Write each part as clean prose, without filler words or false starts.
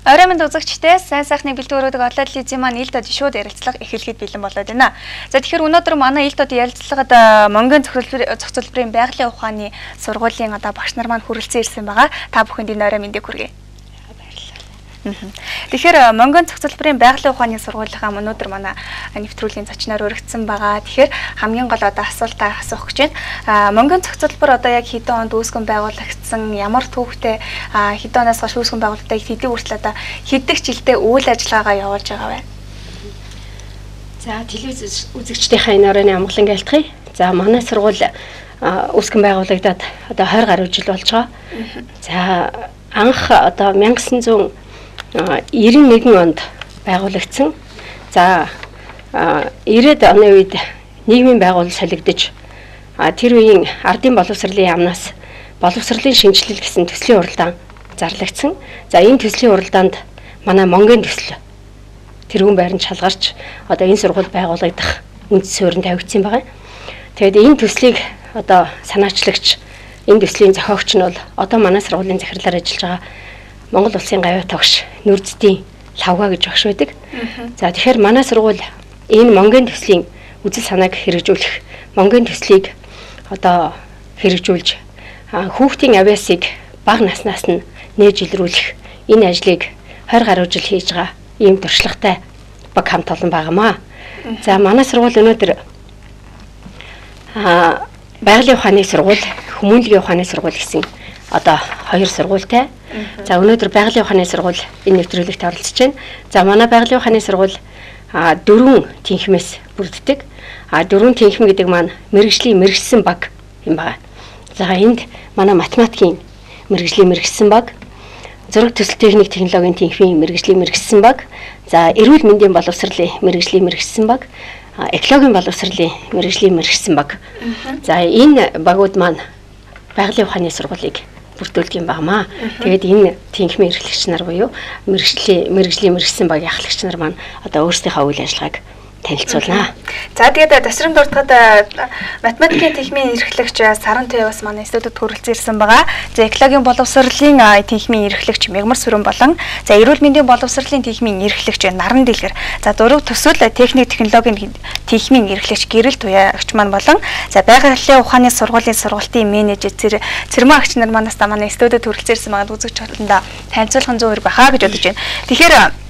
Орой мэнд үзэгчдээ сайн сайхны бэлтгүүрүүдийг олоод телевизийн маань Илд одын шууд ярилцлага эхлэхэд бэлэн болоод байна. За тэгэхээр өнөөдөр манай Илд одын ярилцлагад Монголын зохицуулбарын байгалийн ухааны сургуулийн багш нар маань хүрэлцэн ирсэн байгаа. Та бүхэнд энэ орой мэндийг хүргэе. Тэгэхээр Монголын зохицуулбарын байгалийн ухааны сургуулийнхаа өнөөдөр манай нэвтрүүлгийн зочноор өргөцсөн байгаа. Тэгэхээр хамгийн гол асуултаа асуух гэж байна. Монголын зохицуулбар яг хэдэн онд үүсгэн байгуулагдсан, ямар түүхтэй хэдэн оноос хойш үүсгэн байгуулагдсан, хэдийн хүртэл хэдэх жилдээ үйл ажиллагаагаа явуулж байгаа вэ? За телевиз үзэгчдийнхээ энэ оройн амгалан айлтгая. За манай сургууль үүсгэн байгуулагдаад 20 гаруй жил болж байгаа. За анх 1991 онд байгуулагдсан. За 90-ад оны үед нийгмийн байгууллага солигдож тэр үеийн ардын боловсролын яамнаас боловсролын шинжилэл гэсэн төслийн уралдаан зарлагдсан. За энэ төслийн уралдаанд манай Монголын төсөл тэрүүн байранд шалгарч энэ сургууль байгуулагдах үндэс суурин тавигдсан байгаа. Тэгээд энэ төслийг санаачлагч энэ төслийн зохиогч нь бол манай сургуулийн захирлаар ажиллаж байгаа Монгол улсын гавьяа тогш Нүрдтийн Лавга гэж багш байдаг. За тэгэхээр манай сургууль энэ Монголын төслийн үзэл санааг хэрэгжүүлэх, Монголын төслийг хэрэгжүүлж хүүхдийн авиасыг бага наснаас нь нээж илрүүлэх энэ ажлыг 20 гаруй жил хийж байгаа ийм туршлагатай баг хамт олон байгаамаа. За манай сургууль өнөөдөр байгалийн ухааны сургууль, хүмүүнлэгийн ухааны сургууль гэсэн хоёр сургуультай. За өнөөдөр байгалийн ухааны сургууль энэ нэвтрүүлэгт оролцож байна. За манай байгалийн ухааны сургууль 4 тэнхимээс бүрддэг. 4 тэнхим гэдэг маань мэргэжлийн мэргэжсэн баг юм байна. За энд манай математикийн мэргэжлийн мэргэжсэн баг, зураг төсөл техник технологийн тэнхимийн мэргэжлийн мэргэжсэн баг, за эрүүл мэндийн боловсролын мэргэжлийн мэргэжсэн баг, экологийн боловсролын мэргэжлийн мэргэжсэн баг. За энэ багууд маань байгалийн ухааны сургуулийг бүрдүүлдэг юм байна. Тэгээд энэ тэнхимийн эрхлэгч нар буюу мэргэжлийн мэргэжсэн багийн ахлагч нар маань өөрсдийнхөө үйл ажиллагааг танилцуулнаа. За тэгээд тасрын дуртахад математикийн тэнхимийн эрхлэгч Саран Туяас манай студид хүрэлцэн ирсэн байгаа. За экологийн боловсролын тэнхимийн эрхлэгч Мягмар Сүрэн болон за эрүүл мэндийн боловсролын тэнхимийн эрхлэгч Наран Дэлгэр. За зураг төсөл техник технологийн тэнхимийн эрхлэгч Гэрэл Туяагч маань болон за байгалийн ухааны сургуулийн сургалтын менежер Цэрмэн агч нар манаас манай студид хүрэлцэн ирсэн байгаа үзэгч хоолтонд танилцуулах нь зөв хэрэг бахаа гэж бодож байна. Тэгэхээр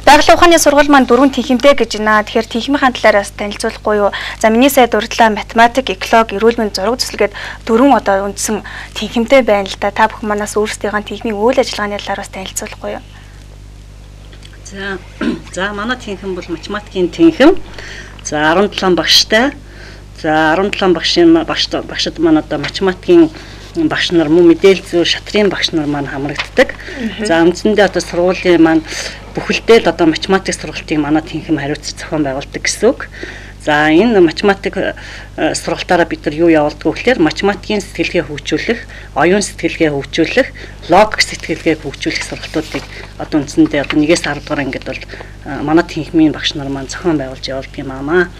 байгалийн ухааны сургууль маань 4 тэнхимтэй гэж байна. Тэгэхээр тэнхимийн талаараас танилцуулахгүй юу? За миний сая дурдлаа математик, экологи, эрүүл мэнд, зураг төсөл гээд 4 үндсэн тэнхимтэй байна л да. Та бүхэн манаас өөрсдийнхээ тэнхимийн үйл ажиллагааны талаараас танилцуулахгүй юу? За манай тэнхим бол математикийн тэнхим. За 17 багштай. За 17 багшд маань математикийн багш нар мөн мэдээлэл зүй шатрын багш нар маань хамрагддаг. За үндсэндээ сургуулийн маань бүхэлдээ л математик сургалтыг манай тэнхим хариуцж зохион байгуулдаг гэсэн үг. За энэ математик сургалтаараа бид нар юу явуулдаг вэ гэхээр математикийн сэтгэлгээ хөгжүүлэх, оюун сэтгэлгээ хөгжүүлэх, логик сэтгэлгээ хөгжүүлэх сургалтуудыг үндсэндээ 1-10 дугаар ангид бол манай тэнхимийн багш нар маань зохион байгуулж явуулдаг юм аа.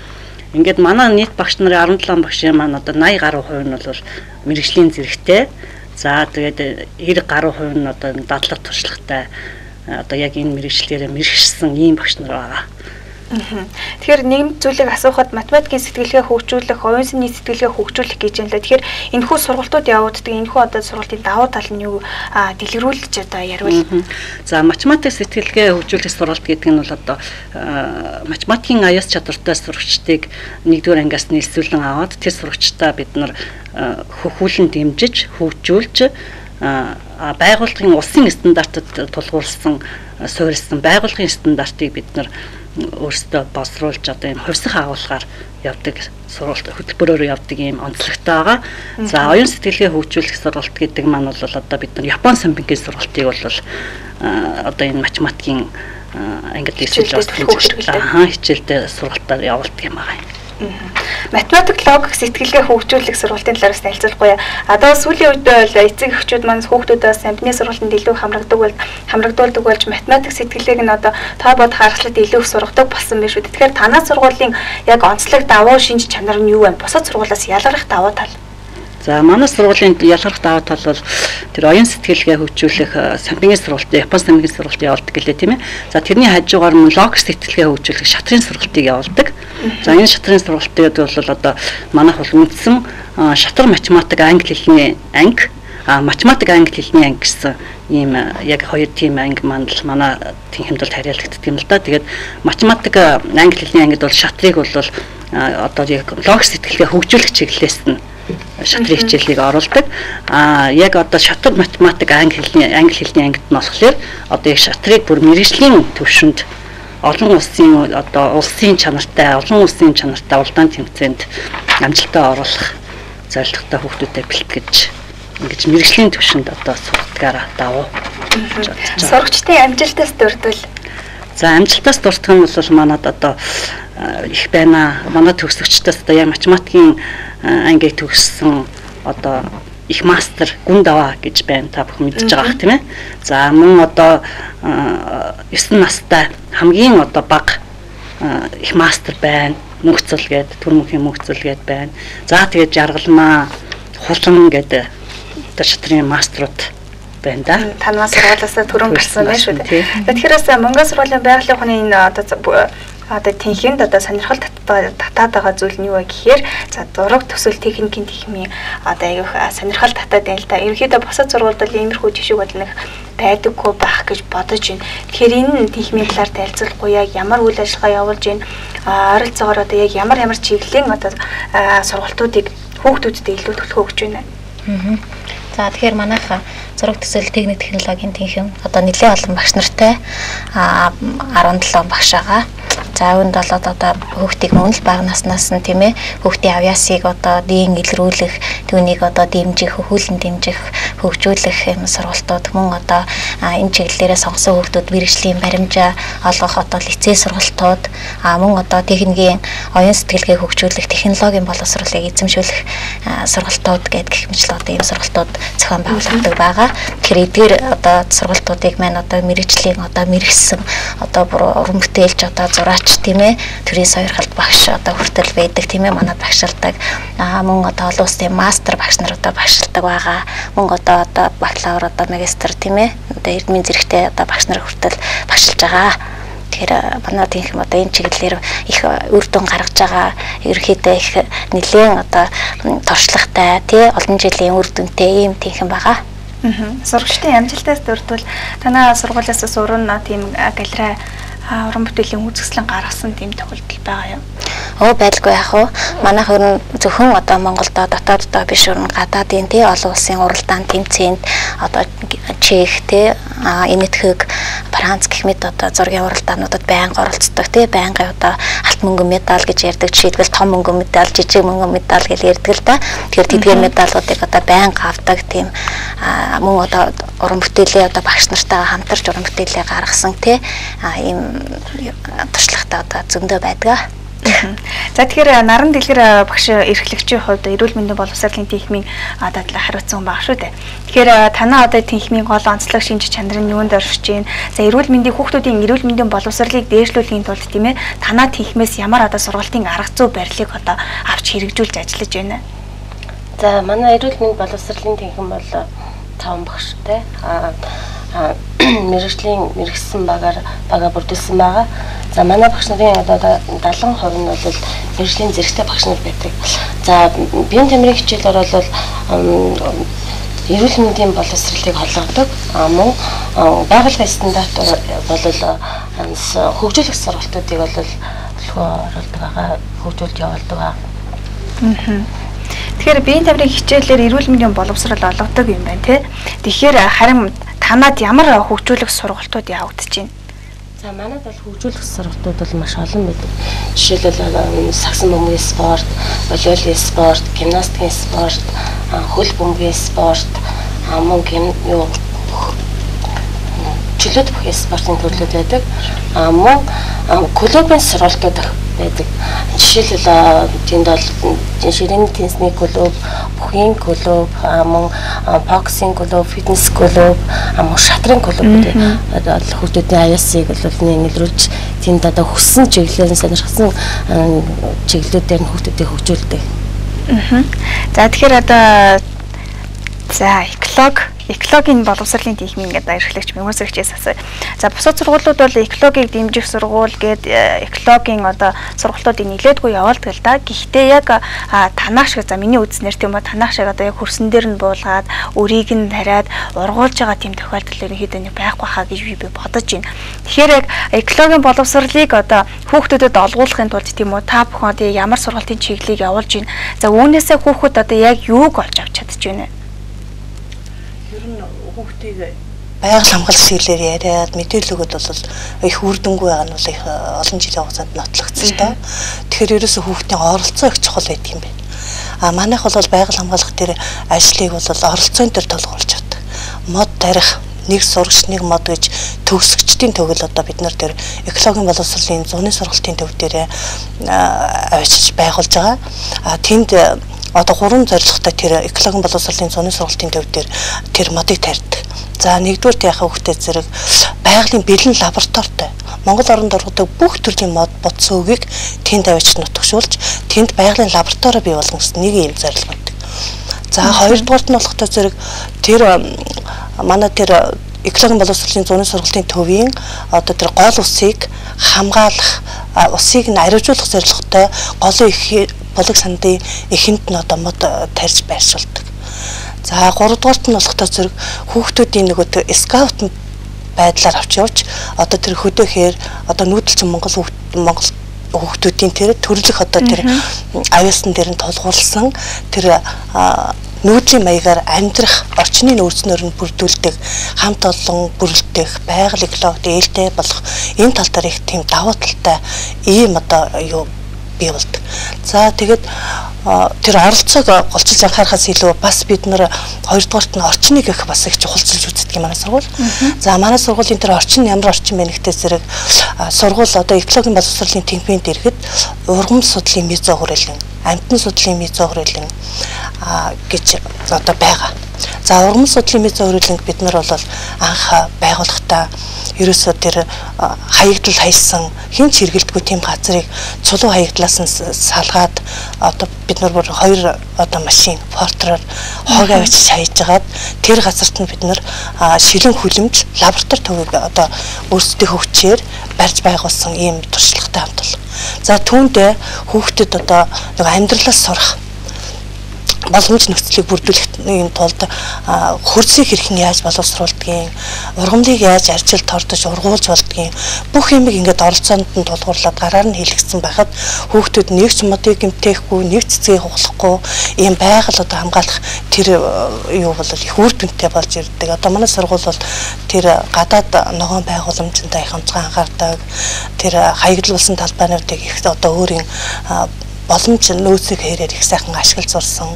Ингээд манай нийт багш нарын 17 багшийн маань 80 гаруй хувь нь бол мэргэжлийн зэрэгтэй. За тэгээд 90 гаруй хувь нь дадлаг туршлагатай яг энэ мэргэжлэрээ мэргэжсэн ийм багш нар байгаа. Тэгэхээр нэгэн зүйлийг асуухад математикийн сэтгэлгээ хөгжүүлэх, оюун санааны сэтгэлгээ хөгжүүлэх гэж юм л. Тэгэхээр энэхүү сургалтууд явагддаг, энэхүү сургалтын давуу тал нь юу дэлгэрүүлж ярил. За математик сэтгэлгээ хөгжүүлэх сургалт гэдэг нь бол математикийн аяс чадвартай сурагчдыг 1-р ангиас нийлсүүлэн аваад тэр сурагчдаа бид нар хөхүүлэн дэмжиж, хөгжүүлж байгууллагын улсын стандартад тулгуурласан, суурилсан байгууллагын стандартыг бид нар өөрсдөө боловсруулж ийм хувьсах агуулгаар явдаг сургалт хөтөлбөрөөр явдаг ийм онцлогтой байгаа. За оюун сэтгэлгээ хөгжүүлэх сургалт гэдэг маань бол бид нар Япон самбингийн сургалтыг бол энэ математикийн ангид хичээлдээ сургалтаар явуулдаг юм байгаа. Математик логик сэтгэлгээ хөгжүүлэх сургалтын талаараас танилцуулахгүй. Сүүлийн үед бол эцэг эхчүүд маань хүүхдүүдээс амтны сургалтанд илүү хамрагдуулдаг болж математик сэтгэлгээг нь та бод харгалт илүү их сургадаг болсон байх шүү. Тэгэхээр танай сургуулийн яг онцлог давуу шинж чанар нь юу вэ? Бусад сургуулиас ялгарх давуу тал. За манай сургуулийн ялгарх даваа тал бол тэр оюун сэтгэлгээ хөгжүүлэх самбигийн сургалт, Япон самбигийн сургалт явуулдаг гэлээ тийм ээ. За тэрний хажуугаар нь логик сэтгэлгээ хөгжүүлэх шатрын сургалтыг явуулдаг. За энэ шатрын сургалтыг бол одоо манайх бол үндсэн шатрын математик англи хэлний анги, математик англи хэлний анги гэсэн ийм яг хоёр тийм анги мандал манай тэнхимд бол харьяалагддаг юм л да. Тэгээд математик англи хэлний ангид бол шатрыг бол одоо яг логик сэтгэлгээ хөгжүүлэх чиглэлээс нь шатрын хичээлийг оруулдаг. Яг одоо шатар математик англи хэлний ангид нь болохоор одоо яг шатрыг бүр мэргэжлийн төвшөнд олон улсын одоо улсын чанартай улдаан тэмцээнд амжилттай оруулах зорилготой хүүхдүүдэд бэлтгэж ингэж мэргэжлийн төвшөнд одоо сургалтаараа давуу. Сурагчдын амжилтаас дурдвал за амжилтаас дурдах нь бол манад одоо их байна. Манай төгсөгчдөөс одоо яг математикийн ангийг төгссөн одоо их мастер гүн даваа гэж байна. Та бүхэн мэдж байгаа бах тийм ээ. За мөн одоо 9 настай хамгийн одоо бага их мастер байна. Мөнхцөл гээд төр мөнхийн мөнхцөл гээд байна. За тэгээд жаргалмаа хулан гэдэг одоо шатрын мастерууд байна да. Танаа сургуулиас төрөн гарсан байх шүү дээ. Тэгэхээр Монгол сургуулийн байгалийн ухааны энэ одоо тэнхимд одоо сонирхол татаад байгаа зүйл нь юу вэ гэхээр за зураг төсөл техникийн техникийн одоо аюух сонирхол татаад байна л да. Ерөнхийдөө бусад сургуульд бол иймэрхүү жишээ бол нэг байдаггүй байх гэж бодож байна. Тэгэхээр энэ техникийн талаар танилцуулахгүй яг ямар үйл ажиллагаа явуулж байна. Ойролцоогоор одоо яг ямар чиглэлийн одоо сургалтуудыг хүүхдүүдэд илүү төлөвлөгөө өгч байна. За тэгэхээр манайх зураг төсөл техник технологийн тэнхим одоо нэлээд олон багш нартай 17 багш байгаа. За үүнд бол одоо хүүхдийг мөн л бага наснаас нь тийм ээ хүүхдийн авьяасыг одоо дээн илрүүлэх, түүнийг одоо дэмжих, хөвлөн дэмжих, хөгжүүлэх юм сургалтууд мөн одоо энэ чиглэлээрээ сонгосон хүүхдүүд мэргэжлийн баримжаа олгох одоо лицей сургалтууд мөн одоо техникийн оюун сэтгэлгээ хөгжүүлэх, технологийн боловсролыг эзэмшүүлэх сургалтууд гэдэг хэмжил одоо ийм сургалтууд зохион байгуулагддаг байгаа. Тэгэхээр эдгээр одоо сургалтуудыг маань одоо мэргэжлийн одоо мэргэсэн одоо уран бүтээлч одоо зураач тийм ээ төрийн сойрхолт багш одоо хүртэл байдаг тийм ээ манад багшилдаг мөн одоо олон улсын мастер багш нар одоо багшилдаг байгаа мөн одоо бакалавр одоо магистр тийм ээ одоо эрдмийн зэрэгтэй одоо багш нар хүртэл багшилж байгаа. Тэгэхээр манай тэнхим одоо энэ чиглэлээр их үр дүн гаргаж байгаа ерөнхийдөө их нэлээд одоо туршлагатай тий олон жилийн үр дүнтэй ийм тэнхим байгаа. Сурагчдын амжилтаас дурдвал танаа сургуулиас уран тийм галерей уран бүтээлийн үзэсгэлэн гаргасан тийм тохиолдол байгаа юм. Байдалгүй яах вэ? Манайх ер нь зөвхөн одоо Монголд дотооддоо биш өрн гадаадын тий олон улсын уралдаан тэмцээнд одоо Чех тий Энэтхэг Франц гэх мэт одоо зургийн уралдаануудад байнга оролцдог тий байнгын одоо алт мөнгөн медаль гэж ярьдаг. Жишээлбэл том мөнгөн медаль, жижиг мөнгөн медаль гэж ярьдаг л да. Тэгэхээр тэдгээр медалуудыг одоо байнга авдаг тийм мөн одоо уран бүтээлээ одоо багш нартайгаа хамтарч уран бүтээлээ гаргасан тий ийм туршлагатай одоо зөндөө байдаг. За тэгэхээр наран дэлгэр багш эрхлэгчийн хувьд эрүүл мэндийн боловсролын тэнхимийн дадлаа хариуцсан баг шүү дээ. Тэгэхээр танаа одоо тэнхимийн гол онцлог шинж чанарын юунд оршиж байна? За эрүүл мэндийн хүүхдүүдийн эрүүл мэндийн боловсролыг дээшлүүлэхийн тулд тийм ээ танаа тэнхимээс ямар одоо сургалтын арга зүй барилыг одоо авч хэрэгжүүлж ажиллаж байна? За манай эрүүл мэндийн боловсролын тэнхим бол 5 багштай. Мэргэсэн бага бүрдүүлсэн байгаа. За манай багш нарын одоо 70% нь бол мэргэжлийн зэрэгтэй багш нар байдаг. За биеийн тамирын хичээлээр бол эрүүл мэндийн боловсролыг холбогддог. Мөн байгальлын стандарт бол хөгжүүлэх сургалтуудыг бол оруулдаг байгаа, хөгжүүлж явуулдаг байгаа. Тэгэхээр биеийн тамирын хичээлээр эрүүл мэндийн боловсрол олгодог юм байна тий. Тэгэхээр харин танад ямар хөгжүүлэх сургалтууд явагдаж байна? За манайд бол хөгжүүлэх сургалтууд бол маш олон байдаг. Жишээлбэл сагсан бөмбөгийн спорт, волейболын спорт, гимнастикийн спорт, хөл бөмбөгийн спорт, мөн чөлөөт бүхий спортын төрлүүд байдаг. Мөн клубын сургалтууд байдаг. Жишээлбэл тэнд бол ширээний теннисний клуб, бүхийн клуб, мөн боксинг клуб, фитнес клуб, мөн шатрын клубүүд хүүхдүүдийн аяасыг нэлрүүлж тэнд одоо хүссэн чиглэлээр сонирхсан чиглэлүүдээр нь хүүхдүүдийг хөгжүүлдэг. За тэгэхээр одоо экологийн боловсролын техникийн гэдэг эрхлэгч мөрсөгчээс асууя. За бусад сургуулиуд бол экологийг дэмжих сургууль гээд экологийн одоо сургалтуудыг нэлээдгүй явуулдаг л да. Гэхдээ яг танах шиг за миний үзснээр тийм ба танах шиг одоо яг хөрсөн дээр нь буулгаад өрийг нь тариад ургуулж байгаа тийм тохиолдол ерөнхийдөө нэг байхгүй хаа гэж би бодож байна. Тэгэхээр яг экологийн боловсролыг одоо хүүхдүүдэд олгуулахын тулд тийм үү та бүхэн одоо ямар сургалтын чиглэлийг явуулж байна. За үүнээсээ хүүхдүүд одоо яг юуг олж авч чадж байна вэ? Хүүхдийг байгаль хамгаалах чиглэлээр яриад мэдээлэл өгöd бол их үр дүнгүй байгаа нь бол их олон жилийн хугацаанд нотлогдсон л доо. Тэгэхээр ерөөсөө хүүхдийн оролцоо их чухал байдаг юм байна. Манайх бол байгаль хамгаалах дээр ажлыг бол оролцоон дээр толгуурлаж чаддаг. Мод тарих нэг сурагч нэг мод гэж төгсөгчдийн төгөл одоо бид нар тэр экологийн боловсролын зуны сургалтын төв дээр авчиж байгуулж байгаа. Тэнд одоо 3 зорилготой тэр экологийн боловсролын зуны сургалтын төв дээр тэр модыг тарьдаг. За нэгдүгээр яхаа хүүхдэд зэрэг байгалийн бэлэн лабораторитой Монгол оронд ордог бүх төрлийн мод бодсоогийг тэнд авчиж нутагшуулж тэнд байгалийн лаборатори бий болгох гэсэн нэг юм зорилго байдаг. За хоёрдугаарт нь болохтой зэрэг тэр манай тэр экологийн боловсролын зуны сургалтын төвийн одоо тэр гол усыг хамгаалах усыг нь ариужуулах зорилготой голын их болог сандын эхэнд нь одоо мод тарьж байршуулдаг. За 3 дугаарт нь болохтой зэрэг хүүхдүүдийн нөгөө тэр скаут байдлаар авч явж одоо тэр хөдөөхээр одоо нүүдэлчин Монгол хүүхдүүдийн тэр төрлөх одоо тэр авьяасан дээр нь тулгуурласан тэр нүүдлийн маягаар амьдрах орчны нөөцнөр нь бүрдүүлдэг хамт олон бүрэлдэх байгаль экологид ээлтэй болох энэ тал дээр их тийм давуу талтай ийм одоо юу бий болдог. За тэгээд тэр оролцоог голчилж анхаарахаас илүү бас бид нар хоёрдугаарт нь орчныг их бас их чухалчилж үздэг юм манай сургууль. За манай сургуулийн тэр орчин ямар орчин бэ нэгтээ зэрэг сургууль одоо экологийн боловсролын тэмдэгт ирэхэд ургам судлалын мезо хүрээлэн, амтны судлалын мезо хүрээлэн гэж одоо байгаа. За ургам судлалын мезо хүрээлэн бид нар бол анх байгуулахдаа ерөөсөө тэр хаягдал хайсан хэн ч хэрэгэлдэггүй тийм газрыг цулуу хаягдлаас нь салгаад одоо бид нар бүр 2 одоо машин портроор хог авчиж хайж агаад тэр газарт нь бид нар шилэн хүлэмж лаборатори төвийг одоо өөрсдийн хөгчээр барьж байгуулсан ийм туршлагатай хамт бол. За түүндээ хүүхдэд одоо нэг амьдралаас сурах боломж нөхцөлийг бүрдүүлэхийн тулд хөрсийг хэрхэн яаж боловсруулдгийг, ургамлыг яаж арчил тордож ургуулж болдгийг бүх юмыг ингээд оролцоонд нь тулгуурлаад гараар нь хэлэгдсэн байхад хүүхдүүд нэг ч модыг гэмтээхгүй, нэг цэцгийг хугалахгүй ийм байгаль одоо хамгаалах тэр юу бол их үр дүнтэй болж ирдэг. Одоо манай сургууль бол тэр гадаад ногоон байгууламжтай их онцгой анхаардаг. Тэр хаягдал болсон талбайнуудыг их одоо өөрийн боломж нөөцийг хэрээр их сайхан ашиглаж сурсан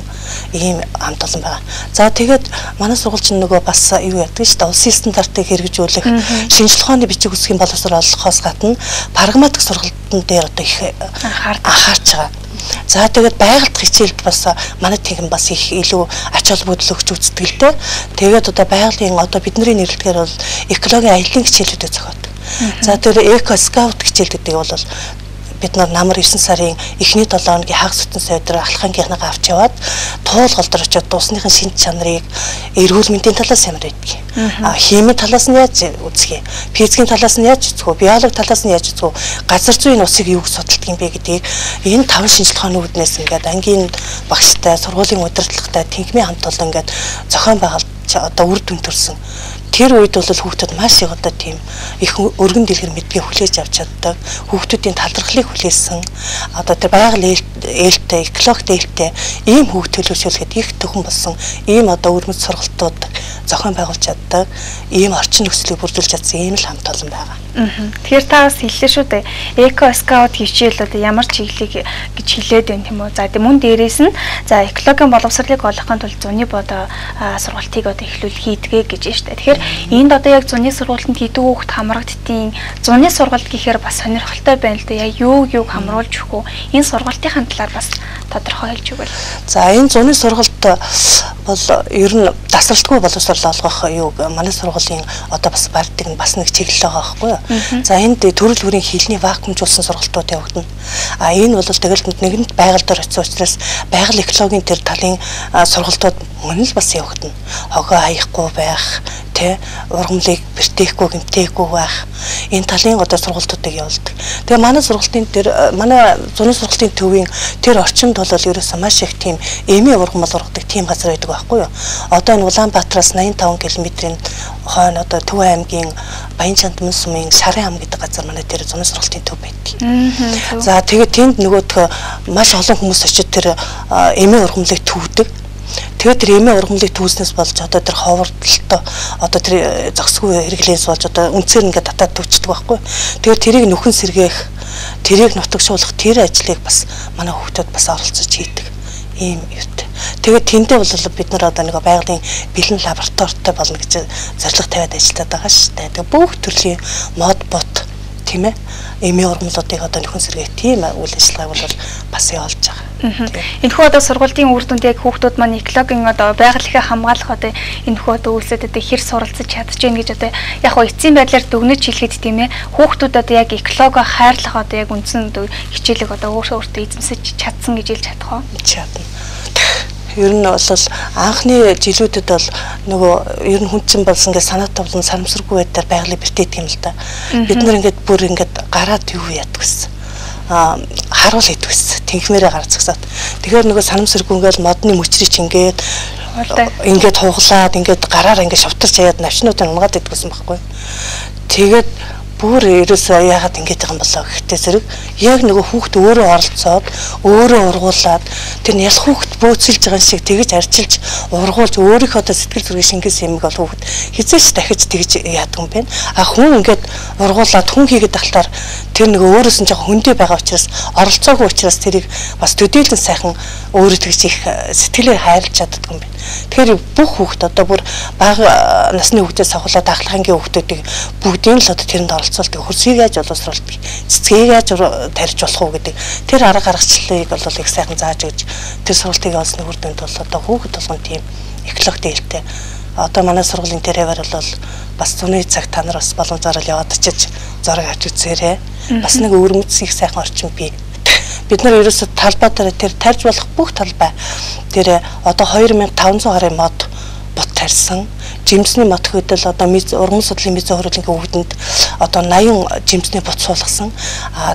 ийм хамт олон байна. За тэгээд манай сургууль чинь нөгөө бас юу яадаг шүү дээ. Улсын стандартыг хэрэгжүүлэх, шинжлэх ухааны бичиг үсгийн боловсрол олгохоос гадна прагматик сургалтын дээр одоо их анхаарч байгаа. За тэгээд байгальд хичээлд бас манай техник бас их илүү ач холбогдол өгч үздэг л дээ. Тэгээд одоо байгалийн одоо бидний нэрлэлгээр бол экологийн аялын хичээлүүдэд зохиодог. За тэгээд эко скаут хичээл гэдэг бол бид нар намар 9 сарын эхний 7 хоногийн хагас бүтэн сойдроо алхангийнхнаа авч яваад туул голдор очиод дуусныхын шинж чанарыг эрүүл мэндийн талаас ямар байдгийг химийн талаас нь яаж үзэх юм, физикийн талаас нь яаж үзэх вэ, биологи талаас нь яаж үзэх вэ, газар зүйн усыг юу гэж судалдаг юм бэ гэдгийг энэ 5 шинжилгээ ухааны үүднээс ингээд ангийн багштай, сургуулийн удирдлагатай, техникийн хамт олон ингээд зохион байгуулж одоо үр дүн төрсөн. Тэр үед бол хүүхдүүд маш их одоо тийм их өргөн дэлгэр мэдгээ хүлээж авч чаддаг. Хүүхдүүдийн талархлыг хүлээсэн. Одоо тэр байгаль ээлтэй, экологи ээлтэй ийм хүүхд төлөвшүүлэхэд их төхөн болсон. Ийм одоо өрмөц сургалтууд зохион байгуулж чаддаг. Ийм орчин нөхцөлийг бүрдүүлж чадсан ийм л хамт олон байгаа. Тэгэхээр та бас хэллээ шүү дээ. Эко скаут хичээл одоо ямар чиглэлийг гэж хэлээд байна тийм үү? За мөн дээрээс нь за экологийн боловсролыг олохын тулд зуны бодоо сургалтыг одоо эхлүүл хийдгээ гэж байна шүү дээ. Тэгэхээр энд одоо яг зуны сургалтанд хэдэн хүүхэд хамрагддгийг зуны сургалт гэхээр бас сонирхолтой байна л да. Яг юуг хамруулж өгөх үү? Энэ сургалтын талаар бас тодорхой хэлж өгвөл. За энэ зуны сургалт бол ер нь тасралтгүй боловсрол олгох юу манай сургуулийн одоо бас барддаг нь бас нэг чиглэл байгаа байхгүй юу. За энд төрөл бүрийн хэлний вакуумжуулсан сургалтууд явагдана. А энэ бол тэгэл нэгэнд байгаль дээр очсон учраас байгаль экологийн тэр талын сургалтууд мөн л бас явагдана. Хогоо аяхгүй байх, тэ ургамлыг бэртээхгүй, гэмтээхгүй байх. Энэ талын одоо сургалтуудыг явуулдаг. Тэгээ манай сургалтын тэр манай зуны сургалтын төвийн тэр орчинд бол ерөөсөө маш их тийм эми ургамал ургадаг тийм газар байдаг байхгүй юу. Одоо энэ Улаанбаатараас 85 км-ийн хойно одоо Төв аймгийн Баянчанд мөн сумын Шарын ам гэдэг газар манай тэр зуны сургалтын төв байдаг. За тэгээд тэнд нөгөөх маш олон хүмүүс очиж тэр эми ургамлыг төвдөг. Тэгээд тэр эмээ ургамлыг түүснээс болж одоо тэр ховорлолтоо одоо тэр зогсгүй хэрэглээс болж одоо үнцээр ингээд татаад төвчдөг байхгүй. Тэгээд тэрийг нөхөн сэргээх, тэрийг нутагшуулах тэр ажлыг бас манай хүүхдүүд бас оролцож хийдэг. Ийм юутай. Тэгээд тэндээ бол бид нар одоо нэг байгалийн бэлэн лабораторитой болно гэж зорилго тавиад ажилладаг байгаа шүү дээ. Тэгээд бүх төрлийн мод бот тийм ээ эмээ ургамлуудыг одоо нөхөн сэргээх тийм үйл ажиллагааг бол бас явуулж байгаа. Энэхүү одоо сургуулийн үр дүнд яг хүүхдүүд маань экологийн одоо байгалийнхаа хамгаалах одоо энэхүү одоо үйлсэд одоо хэр суралцж чадж гин гэж одоо яг хоо эцсийн байдлаар дүгнэж хэлэхэд тийм ээ хүүхдүүд одоо яг экологоо хайрлах одоо яг үндсэн одоо хичээлэг одоо өөртөө эзэмсэж чадсан гэж хэлж чадах уу? Чадна. Ер нь бол анхны жилүүдэд бол нөгөө ер нь хүнцэн болсон гэж санаа товлон санамсаргүй байдлаар байгалыг бэртээдэг юм л да. Бид нар ингээд бүр ингээд гараад юу яадаг гэсэн. Харуул хийдэг гэсэн. Тэнхмээрээ гар згсаад. Тэгэхээр нөгөө санамсаргүйгээл модны мөчрийг ингээд хуглаад ингээд гараараа ингээд шавтарч яад навчнуудыг унгаад идэх гэсэн байхгүй. Тэгээд бүр ерөөсөө яагаад ингэж байгаа юм болоо гэхдээ зэрэг яг нөгөө хүүхд өөрөө оролцоод өөрөө ургуулад тэр ялх хүүхд бөөцөлж байгаа шиг тэгж арчилж ургуулж өөрийнхөө одоо сэтгэл зүргийн шингээс юмг бол хүүхд хизээч дахиж тэгж яадаг юм байна. А хүн ингээд ургуулад хүн хийгээд тахлаар тэр нөгөө өөрөөс нь жоохон хүндээ байгаа учраас оролцоогүй учраас тэрийг бас төдийлөн сайхан өөрөө тэгж их сэтгэлээр хайрлаж чаддаг юм байна. Тэгэхээр бүх хүүхд одоо бүр бага насны хүүхдээс авахлаа дахлагынгийн хүүхдүүдийг бүгдийг л одоо тэрэнд оролцуулдаг. Хөрсийг яаж боловсруулдаг, цэцгийг яаж тарьж болох уу гэдэг тэр арга гаргачлалыг бол их сайхан зааж өгч тэр сургалтыг олсны үр дүнд бол одоо хүүхэд болгон тийм экологи дээлтэй. Одоо манай сургуулийн тэрээр бол бас зуны цаг та нар бас боломжоор яваад очиж зураг авч үзээрэй. Бас нэг өвөрмөц их сайхан орчин бий. Бид нар ерөөсө талбай дээр тэр тарьж болох бүх талбай тэр одоо 2500 гаруй мод бот тарьсан. Жимсний мод хөдөл одоо ургамал судлалын мизээ хөрөлгийн өвдөнд одоо 80 жимсний бот суулгасан.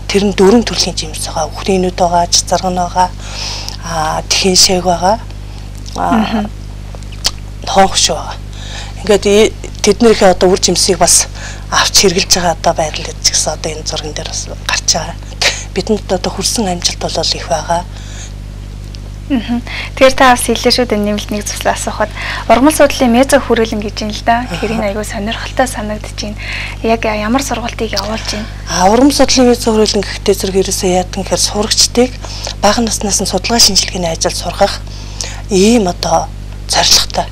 Тэр нь 4 төрлийн жимс байгаа. Үхрийнүүд байгаа, царган байгаа, тхэн шээг байгаа. Хонгш байгаа. Ингээд тэднийхээ одоо үр жимсийг бас авч хэрглэж байгаа одоо байдал гэсэн одоо энэ зурган дээр бас гарч байгаа. Бидэнд одоо хүрсэн амжилт бол их байгаа. Тэгэхээр та бас хэлээ шүү дээ нэмэлт нэг зүйлс асуухад ургамал судлалын мезо хүрээлэн гэж юм л да. Тэгэхээр энэ аягүй сонирхолтой санагдаж байна. Яг ямар сургалтыг явуулж байна? Ургамал судлалын мезо хүрээлэн гэхдээ зэрэг ерөөсөө яадаг гэхээр сурагчдыг бага наснаас нь судалгаа шинжилгээний ажил сургах ийм одоо зорилготой.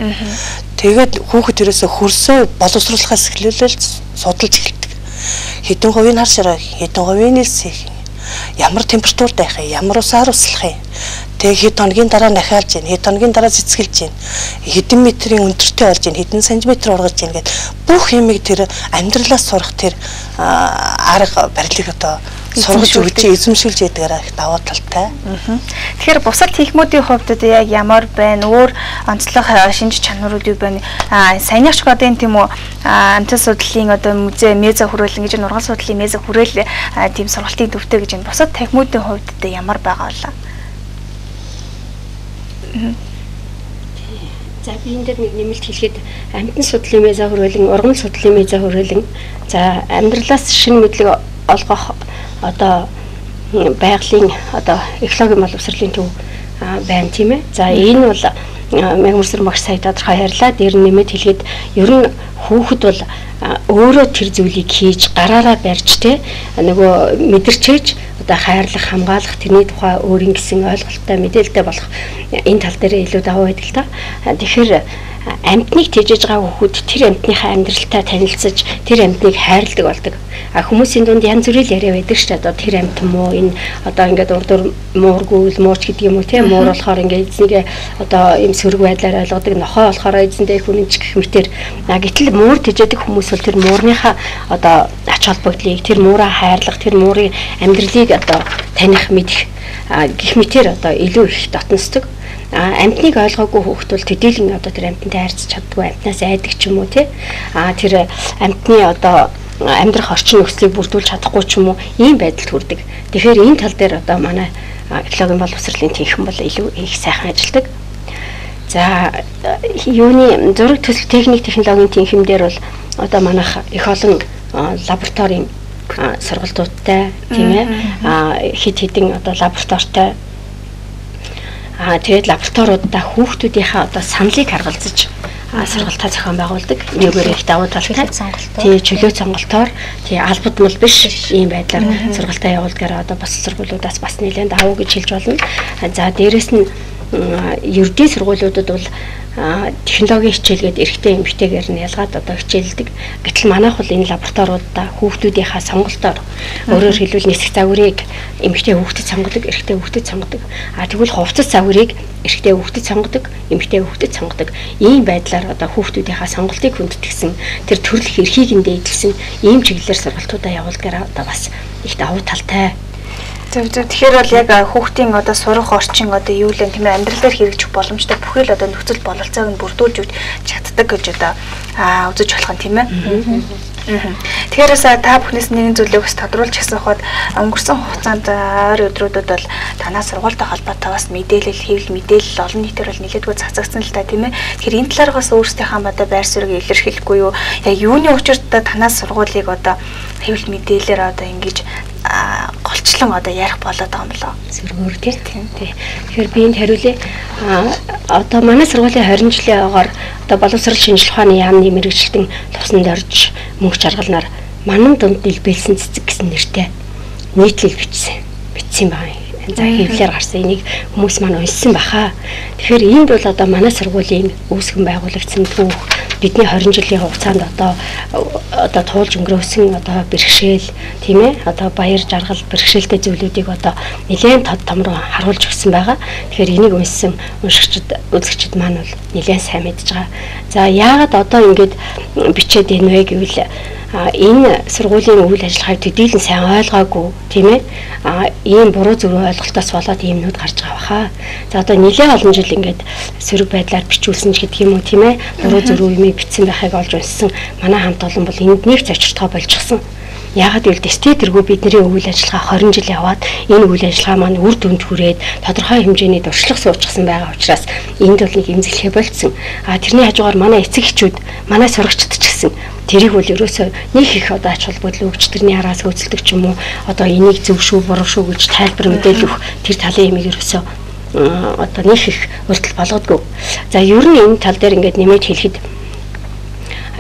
Тэгээд хүүхэд ерөөсөө хөрсөө боловсруулахаас эхлүүлэл судалж эхэлдэг. Хэдэн хувийн хар ширээ, хэдэн хувийн нэлсэх, ямар температурт байх юм, ямар усаар услах юм. Тэгээд хэд хоногийн дараа нахиалж гин, хэд хоногийн дараа цэцгэлж гин, хэдэн метрийн өндөртэй болж гин, хэдэн сантиметр ургаж гин гэдэг бүх юмыг тэр амьдралаас сурах тэр арга барилыг одоо сургаж өгч эзэмшүүлж ядгаараа их даваа талтай. Тэгэхээр бусад хийхмүүдийн хувьд яг ямар байна? Өөр онцлог шинж чанарууд юу байна? Саяных ч одоо энэ тийм үү амтан судлалын одоо музей мезо хүрээлэн гэж ургамал судлалын мезо хүрээл тийм сургалтын төвтэй гэж энэ бусад техникүүдийн хувьд ямар байгаа вэ? За би энэ дээр нэг нэмэлт хэлэхэд амтан судлалын мезо хүрээлэн, ургамал судлалын мезо хүрээлэн за амьдралаас шинэ мэдлэг олгох одоо байгалийн одоо экологийн боловсролын төв байна тийм ээ. За энэ бол мягмарсэр багш сая тодорхой ярьлаа. Дээр нь нэмэт хэлгээд ер нь хүүхэд бол өөрөө тэр зүйлийг хийж гараараа барьж те нөгөө мэдэрчээж одоо хайрлах, хамгаалах тэрний тухай өөрийн гэсэн ойлголттой мэдээлэлтэй болох энэ тал дээр илүү даваа байдаг л та. Тэгэхээр амьтныг тэжээж байгаа хүүхэд тэр амьтныхаа амьдралтай танилцаж тэр амьтныг хайрладаг болдог. Хүмүүсийн дунд янз бүрийн яриа байдаг шүү дээ. Одоо тэр амьт муу энэ одоо ингээд урдуур муургүй мууч гэдэг юм уу тийм муур болохоор ингээд эзнийгээ одоо ийм сөрөг байдлаар ойлгодог, нохой болохоор эзэндээ хүнэмж гэх мэтэр. Гэтэл муур тэжээдэг хүмүүс бол тэр муурныхаа одоо ач холбогдлыг, тэр муураа хайрлах, тэр муурын амьдралыг одоо таних мэдэх гэх мэтэр одоо илүү их дотносдог. Амьтныг ойлгоогүй хүүхэд бол төдийлөн одоо тэр амьтантай харьцаж чаддгүй, амьтнаас айдаг ч юм уу тий. Тэр амьтны одоо амьдрах орчин нөхцөлийг бүрдүүлж чадахгүй ч юм уу ийм байдалд хүрдэг. Тэгэхээр энэ тал дээр одоо манай экологийн боловсролын тэнхим бол илүү их сайхан ажилладаг. За юуны зураг төсөл техник технологийн тэнхим дээр бол одоо манайх их олон лабораторийн сургалтуудтай тийм ээ хэд хэдэн одоо лабораторитой тэгээд лабораториудаа хүүхдүүдийнхээ одоо саналыг харгалзаж сургалтаа зохион байгуулдаг. Нэгээрээ их давуу талтай. Тэгээ чөлөө сонголтоор тэгээ албад мал биш ийм байдлаар сургалтаа явуулгаар одоо бас сургуулиудаас бас нэлээд давуу гэж хэлж болно. За дээрэс нь ердийн сургуулиудад бол технологийн хичээлгээд эрэгтэй эмэгтэйгээр нь ялгаад одоо хичээлдэг. Гэтэл манайх бол энэ лабораториудаа хүүхдүүдийнхаа сонголтоор өөрөөр хэлбэл нисэх загварыг эмэгтэй хүүхдэд сонгодог, эрэгтэй хүүхдэд сонгодог. Тэгвэл хувцас загварыг эрэгтэй хүүхдэд сонгодог, эмэгтэй хүүхдэд сонгодог. Ийм байдлаар одоо хүүхдүүдийнхаа сонголтыг хүндэтгсэн, тэр төрөлх эрхийг нь дээдлсэн ийм чиглэлээр сургалтуудаа явуулгаар одоо бас их давуу талтай. Тэгэхээр бол яг хүүхдийн одоо сурах орчин одоо юу л юм амьдрал дээр хэрэгжих боломжтой бүхэл одоо нөхцөл бололцоог нь бүрдүүлж чаддаг гэж одоо үзэж болох юм тийм ээ. Тэгэхээр та бүхнээс нэгэн зүйлийг бас тодруулж асуухад өнгөрсөн хугацаанд ойр өдрүүдэд бол танаас сургуультай холбоотой бас мэдээлэл хэвлэл мэдээлэл олон нийтээр бол нэлээдгүй цацагдсан л та тийм ээ. Тэгэхээр энэ талаар бас өөрсдийнхээ одоо байр суурийг илэрхийлэхгүй юу? Яг юуны учирт танаас сургуулийг одоо хэвлэл мэдээлэлээр одоо ингэж голчлон одоо ярих болоод байгаа юм болоо. Сөргөөр тийм. Тэгэхээр би энд хариулъя. Одоо манай сургуулийн 20 жилийн агаар одоо боловсрол шинжилгээ ухааны яамны мэргэжилтэн тусанд орж мөнгө чаргалнаар манан дунд дэлбэлсэн цэцэг гэсэн нэртэй нийтлэл бичсэн байна. За хэвлэлээр гарсан энийг хүмүүс маань уншсан баха. Тэгэхээр энд бол одоо манай сургуулийн үүсгэн байгуулагдсан түүх бидний 20 жилийн хугацаанд одоо туулж өнгөрөөсөн одоо бэрхшээл тийм ээ одоо баяр жаргал бэрхшээлтэй зүйлүүдийг одоо нэлээд тод том руу харуулж өгсөн байгаа. Тэгэхээр энийг уншсан уншигчид үзэгчид маань бол нэлээд сайн мэдж байгаа. За яагаад одоо ингэж бичээд байна вэ гэвэл энэ сургуулийн үйл ажиллагааг төдийлөн сайн ойлгоогүй тийм ээ ийм буруу зүрх ойлголтоос болоод иймнүүд гарч байгаа баха. За одоо нэлээд олон жил ингээд сөрөг байдлаар бичүүлсэн ч гэдэг юм уу тийм ээ буруу зүрх юмыг бичсэн байхыг олж унссан манай хамт олон бол энд нэг зочиртгоо болчихсон. Яагаад гэвэл дэстэй тэргүй бидний үйл ажиллагаа 20 жил яваад энэ үйл ажиллагаа маань үр дүнд хүрээд тодорхой хэмжээний дуршлаг суучсан байгаа учраас энд бол нэг эмзэглэхэ болцсон. Тэрний хажуугаар манай эцэг эхчүүд, манай сурагчид ч гэсэн тэрийг бол ерөөсөө нэг их одоо ач холбогдол өгч тэрний араас хөөцөлдөг ч юм уу одоо энийг зөв шүү, буруу шүү гэж тайлбар мэдээлэл өгөх тэр талын юмыг ерөөсөө одоо нэг их уртл болгодгүй. За ер нь энэ тал дээр ингээд нэмээд хэлэхэд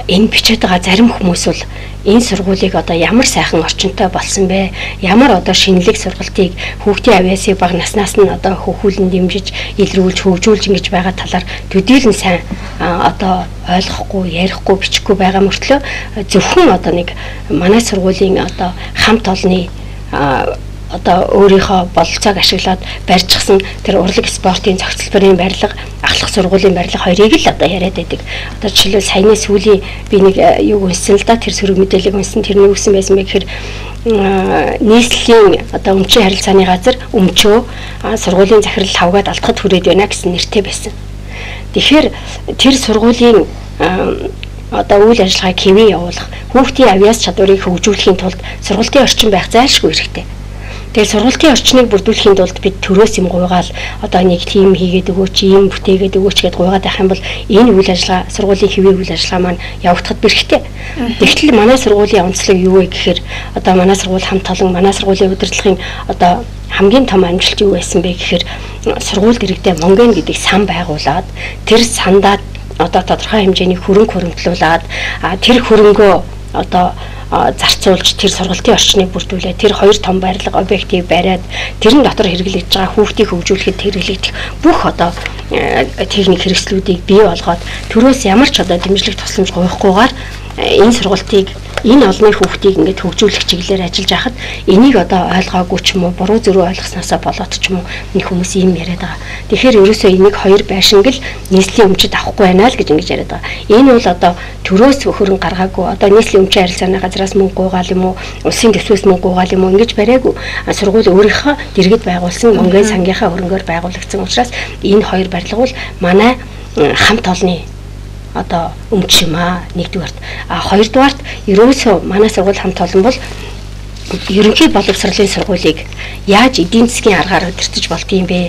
энэ бичээд байгаа зарим хүмүүс бол энэ сургуулийг одоо ямар сайхан орчинтой болсон бэ? Ямар одоо шинэлэг сургалтыг хүүхдийн авьяасыг бага наснаас нь одоо хөвгүүлэн дэмжиж, илрүүлж, хөгжүүлж ингэж байгаа талаар төдийлөн сайн одоо ойлгохгүй, ярихгүй, бичихгүй байгаа мөртлөө зөвхөн одоо нэг манай сургуулийн одоо хамт олонны одоо өөрийнхөө бололцоог ашиглаад барьчихсан тэр урлаг спортын зохицолборын барилга, ахлах сургуулийн барилга хоёрыг л одоо яриад байдаг. Одоо жишээлбэл саяны сүүлийн би нэг юу уншсан л да тэр сөрөг мэдээллийг уншсан тэрний үсэн байсан бэ гэхээр нийслэлийн одоо өмчийн харилцааны газар өмчөө сургуулийн захирал хавгаад алдахад хүрээд байна гэсэн нэртэй байсан. Тэгэхээр тэр сургуулийн одоо үйл ажиллагааг хэвээ явуулах, хүүхдийн авьяас чадварыг хөгжүүлэхийн тулд сургалтын орчин байх зайлшгүй хэрэгтэй. Тэгээ сургалтын орчныг бүрдүүлэхийн тулд бид төрөөс юм гуйгаал одоо нэг тим хийгээд өгөөч, ийм бүтээгээд өгөөч гэдээ гуйгаад байх юм бол энэ үйл ажиллагаа сургуулийн хэвээ үйл ажиллагаа маань явагдахад бэрхтээ. Тэгтэл манай сургуулийн онцлог юу вэ гэхээр одоо манай сургууль хамт олон манай сургуулийн удирдлагын одоо хамгийн том амжилт юу байсан бэ гэхээр сургууль дэргэдээ Монген гэдэг сан байгуулад тэр сандаа одоо тодорхой хэмжээний хөрөнгө хөрөнгөлүүлээд тэр хөрөнгөө одоо зарцуулж тэр сургалтын орчныг бүрдүүлээд тэр 2 том барилга объектыг бариад тэрэн дотор хэрэглэж байгаа хүүхдийг хөгжүүлэхэд хэрэглэгдэх бүх одоо техник хэрэгслүүдийг бий болгоод төрөөс ямар ч одоо дэмжлэг тусламж гуйхгүйгээр энэ сургалтыг энэ олонний хүүхдийг ингээд хөгжүүлэх чиглэлээр ажиллаж байхад энийг одоо ойлгоогүй ч юм уу буруу зөрүү ойлгосноосоо болоод ч юм уу энэ хүмүүс ийм яриад байгаа. Тэгэхээр ерөөсөө энийг 2 байшинг л нийслэлийн өмчөд авахгүй байна л гэж ингэж яриад байгаа. Энэ бол одоо төрөөс хөрөнгө гаргаагүй одоо нийслэлийн өмчийн харилцааны газраас мөнгө гуйгаал юм уу улсын төсвөөс мөнгө гуйгаал юм уу ингэж бариагүй. Сургууль өөрийнхөө дэргэд байгуулсан мөнгөний сангийнхаа хөрөнгөөр байгуулагдсан учраас энэ 2 барилга бол манай хамт олонний одоо өмч юм аа нэгдүгээрт хоёрдугаарт ерөөсөө манай сургууль хамт олон бол ерөнхий боловсролын сургуулийг яаж эдийн засгийн аргаар удирдах болдгийм бэ?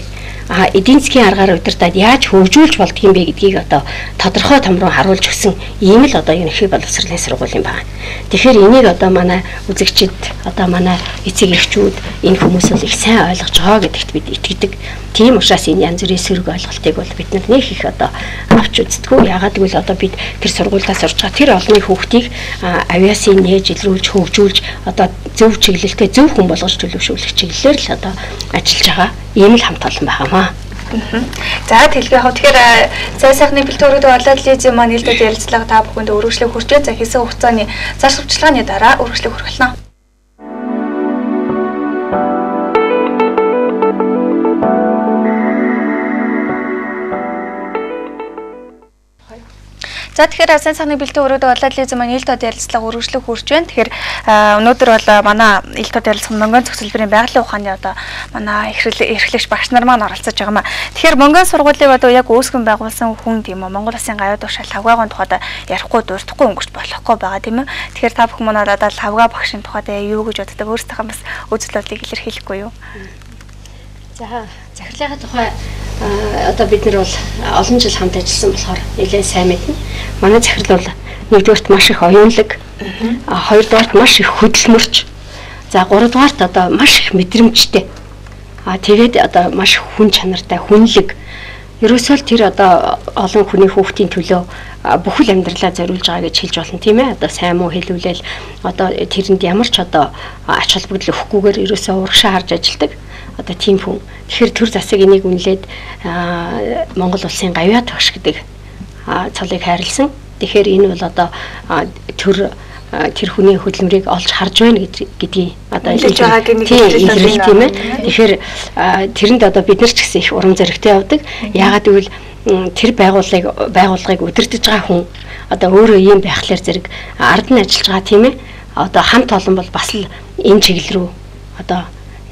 Эдийн засгийн аргаар удирдаад яаж хөгжүүлж болдгийм бэ гэдгийг одоо тодорхой том руу харуулж өгсөн ийм л одоо ерөнхий боловсролын сургууль юм байна. Тэгэхээр энийг одоо манай үзэгчид одоо манай эцэг эхчүүд энэ хүмүүс бол их сайн ойлгож байгаа гэдэгт бид итгэдэг. Тийм учраас энэ янз бүрийн сөрөг ойлголтыг бол бид нэг их одоо авч үздэггүй. Ягаад гэвэл одоо бид тэр сургуулиас сурч байгаа тэр олонний хүүхдийг авиасын нээж илрүүлж хөгжүүлж одоо зөв чиглэлтэй зөв хүн болгож төлөвшүүлэх чиглэлээр л одоо ажиллаж байгаа. Ийм л хамт олон байгаамаа. За тэлгээ яг тэгэхээр цай сайхны бэлтгүүрүүд болоод лизийн маань нэлээд ярилцлага та бүхэнд өргөжлөг хүрчээ. За хэсэг хугацааны зар сурталчилгааны дараа өргөжлөг хүргэлнэ. За тэгэхээр сайн сайхны бэлтгүүрүүд болоод лизийн маань ил тод ярилцлага өргөжлөг хүрч байна. Тэгэхээр өнөөдөр бол манай ил тод ярилцсан мөнгөний зөвлөлийн байгалийн ухааны одоо манай эрхлэгч багш нар маань оролцож байгаа маа. Тэгэхээр мөнгөний сургуулийг одоо яг үүсгэн байгуулсан хүн тийм үү Монгол Улсын гавьяа тушаал хавгаагийн тухайд ярихгүй дуустахгүй өнгөрч болохгүй байгаа тийм үү. Тэгэхээр та бүхэн манай одоо хавгаа багшийн тухайд юу гэж боддог өөрсдийнхээ бас үзэл бодлыг илэрхийлэхгүй юу? За захирлын тухай одоо бид нар бол олон жил хамт ажилласан болохоор нэлээд сайн мэднэ. Манай захирал бол нэгдүгээрт маш их оюунлаг, хоёрдугаарт маш их хөдөлмөрч, за гуравдугаарт одоо маш их мэдрэмжтэй. Тэгээд одоо маш хүн чанартай, хүнлэг. Ерөөсөө л тэр одоо олон хүний хүүхдийн төлөө бүхэл амьдралаа зориулж байгаа гэж хэлж болно тийм ээ. Одоо сайн муу хэлүүлэл одоо тэрэнд ямар ч одоо ач холбогдол өгөхгүйгээр ерөөсөө урагшаа харж ажилладаг. Одоо тийм хүн. Тэгэхээр төр засаг энийг үнэлээд Монгол Улсын гавьяа багш гэдэг цолыг хайрлсан. Тэгэхээр энэ бол одоо тэр хүний хөдөлмөрийг олж харж байна гэдгийг одоо илэрхийлж байгаа тийм ээ. Тэгэхээр тэрэнд одоо бид нар ч гэсэн их урам зоригтой явдаг. Яагаад гэвэл тэр байгууллагыг удирдах байгаа хүн одоо өөрөө ийм байхлаар зэрэг ард нь ажиллаж байгаа тийм ээ. Одоо хамт олон бол бас л энэ чиглэл рүү одоо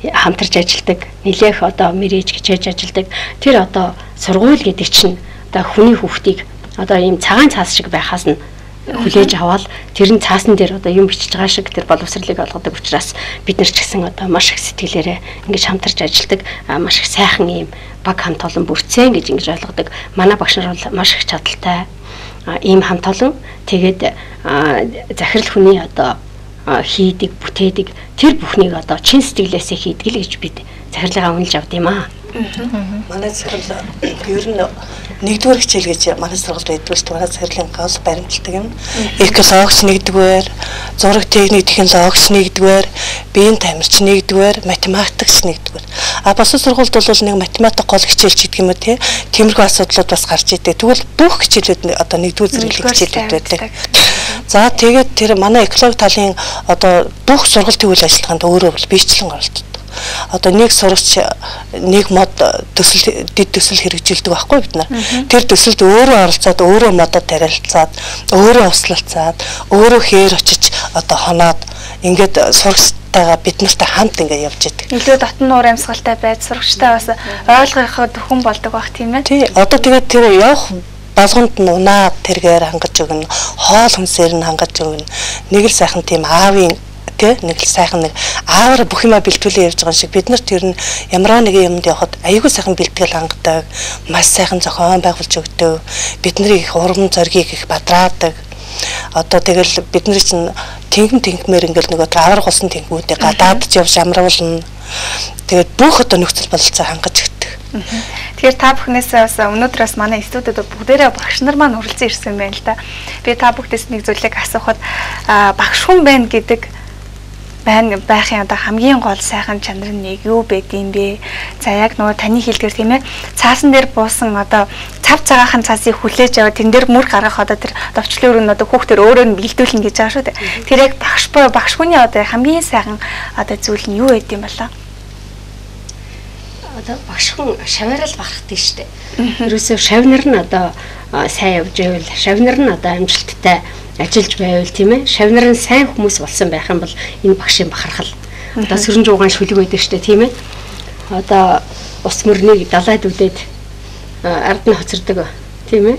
хамтарч ажилладаг, нэлээх одоо мэрэж хичээж ажилладаг. Тэр одоо сургууль гэдэг чинь одоо хүний хүүхдийг одоо ийм цагаан цаас шиг байхаас нь хүлээж аваад тэр нь цаасан дээр одоо юм бичиж байгаа шиг тэр боловсролыг олгодог учраас бид нар ч гэсэн одоо маш их сэтгэлээрээ ингэж хамтарч ажилладаг, маш их сайхан ийм баг хамт олон бүрдсэн гэж ингэж ойлгодог. Манай багш нар бол маш их чадaltaй ийм хамт олон. Тэгээд захирал хүний одоо хийдэг, бүтээдэг тэр бүхнийг одоо чин сэтгэлээсээ хийдэг л гэж бид захирлаа үнэлж авд юм аа. Манай захирал ер нь нэгдүгээр хичээл гэж манай сургуульд байдаг шүү дээ. Манай захирлын гол баримталдаг юм. Экологч нэгдүгээр, зураг техник технологич нэгдүгээр, биеийн тамирч нэгдүгээр, математикч нэгдүгээр. Босод сургуульд бол нэг математик гол хичээлч гэдэг юм уу те. Тиймэрхүү асуудлууд бас гарч идэг. Тэгвэл бүх хичээлүүд одоо нэгдүгээр зэрэглэх хичээлүүд байдаг. За тэгээд тэр манай экологи талын одоо бүх сургалтын үйл ажиллагаанд өөрөө бол биечлэн оролцдог. Одоо нэг сурагч нэг мод төсөл дэд төсөл хэрэгжүүлдэг байхгүй бид нар. Тэр төсөлд өөрөө оролцоод, өөрөө модод тарилцаад, өөрөө услалцаад, өөрөө хээр очиж одоо хоноод ингээд сурагчтайгаа бид нартай хамт ингээд явж идэг. Илүү дотн нуур амьсгалтай байж сурагчтай бас ойлгоход хүн болдог байх тийм ээ. Тий. Одоо тэгээд тэр явах болгонд нь унаа тэргээр хангаж өгнө, хоол хүнсээр нь хангаж өгнө. Нэг л сайхан тийм аавын нэг л сайхан нэг аавар бүх юма бэлтгүүлээ явж байгаа шиг бид нарт ер нь ямар нэгэн юмд явахад аюулгүй сайхан бэлтгэл хангадаг, маш сайхан зохион байгуулж өгдөг, бид нарыг их урам зориг их бадраадаг. Одоо тэгэл бид нар чинь тэнгмээр ингээл нөгөө авар голсон тэнгүүдээ гадаадч явж амруулна. Тэгээд бүх одоо нөхцөл бололцоо хангаж өгдөг. Тэгэхээр та бүхнээс бас өнөөдөр бас манай студид бүгдээрээ багш нар маань уралцсан ирсэн байна л да. Би та бүхнээс нэг зүйлийг асуухад багш хүн байна гэдэг байхын одоо хамгийн гол сайхан чанар нь юу байдığım бэ? За яг нөгөө таны хэлдгээр тийм ээ цаасан дээр буусан одоо цав цагаахан цаасыг хүлээж аваад тэн дээр мөр гаргах одоо тэр довчлын өрөө нь одоо хүүхдэр өөрөө нь бэлдүүлнэ гэж байгаа шүү дээ. Тэр яг багш хүний одоо хамгийн сайхан одоо зүйл нь юу байдığım болоо? Одоо багш хүн шавнарал гарахдаг шүү дээ. Ерөөсөө шавнар нь одоо сайн явж байвал шавнар нь одоо амжилттай ажиллаж байвал тийм ээ шавнар нь сайн хүмүүс болсон байх юм бол энэ багшийн бахархал одоо сөрөн жуугаан шүлэг байдаг шүү дээ тийм ээ одоо ус мөрнийг далайд үдээд ард нь хоцордог тийм ээ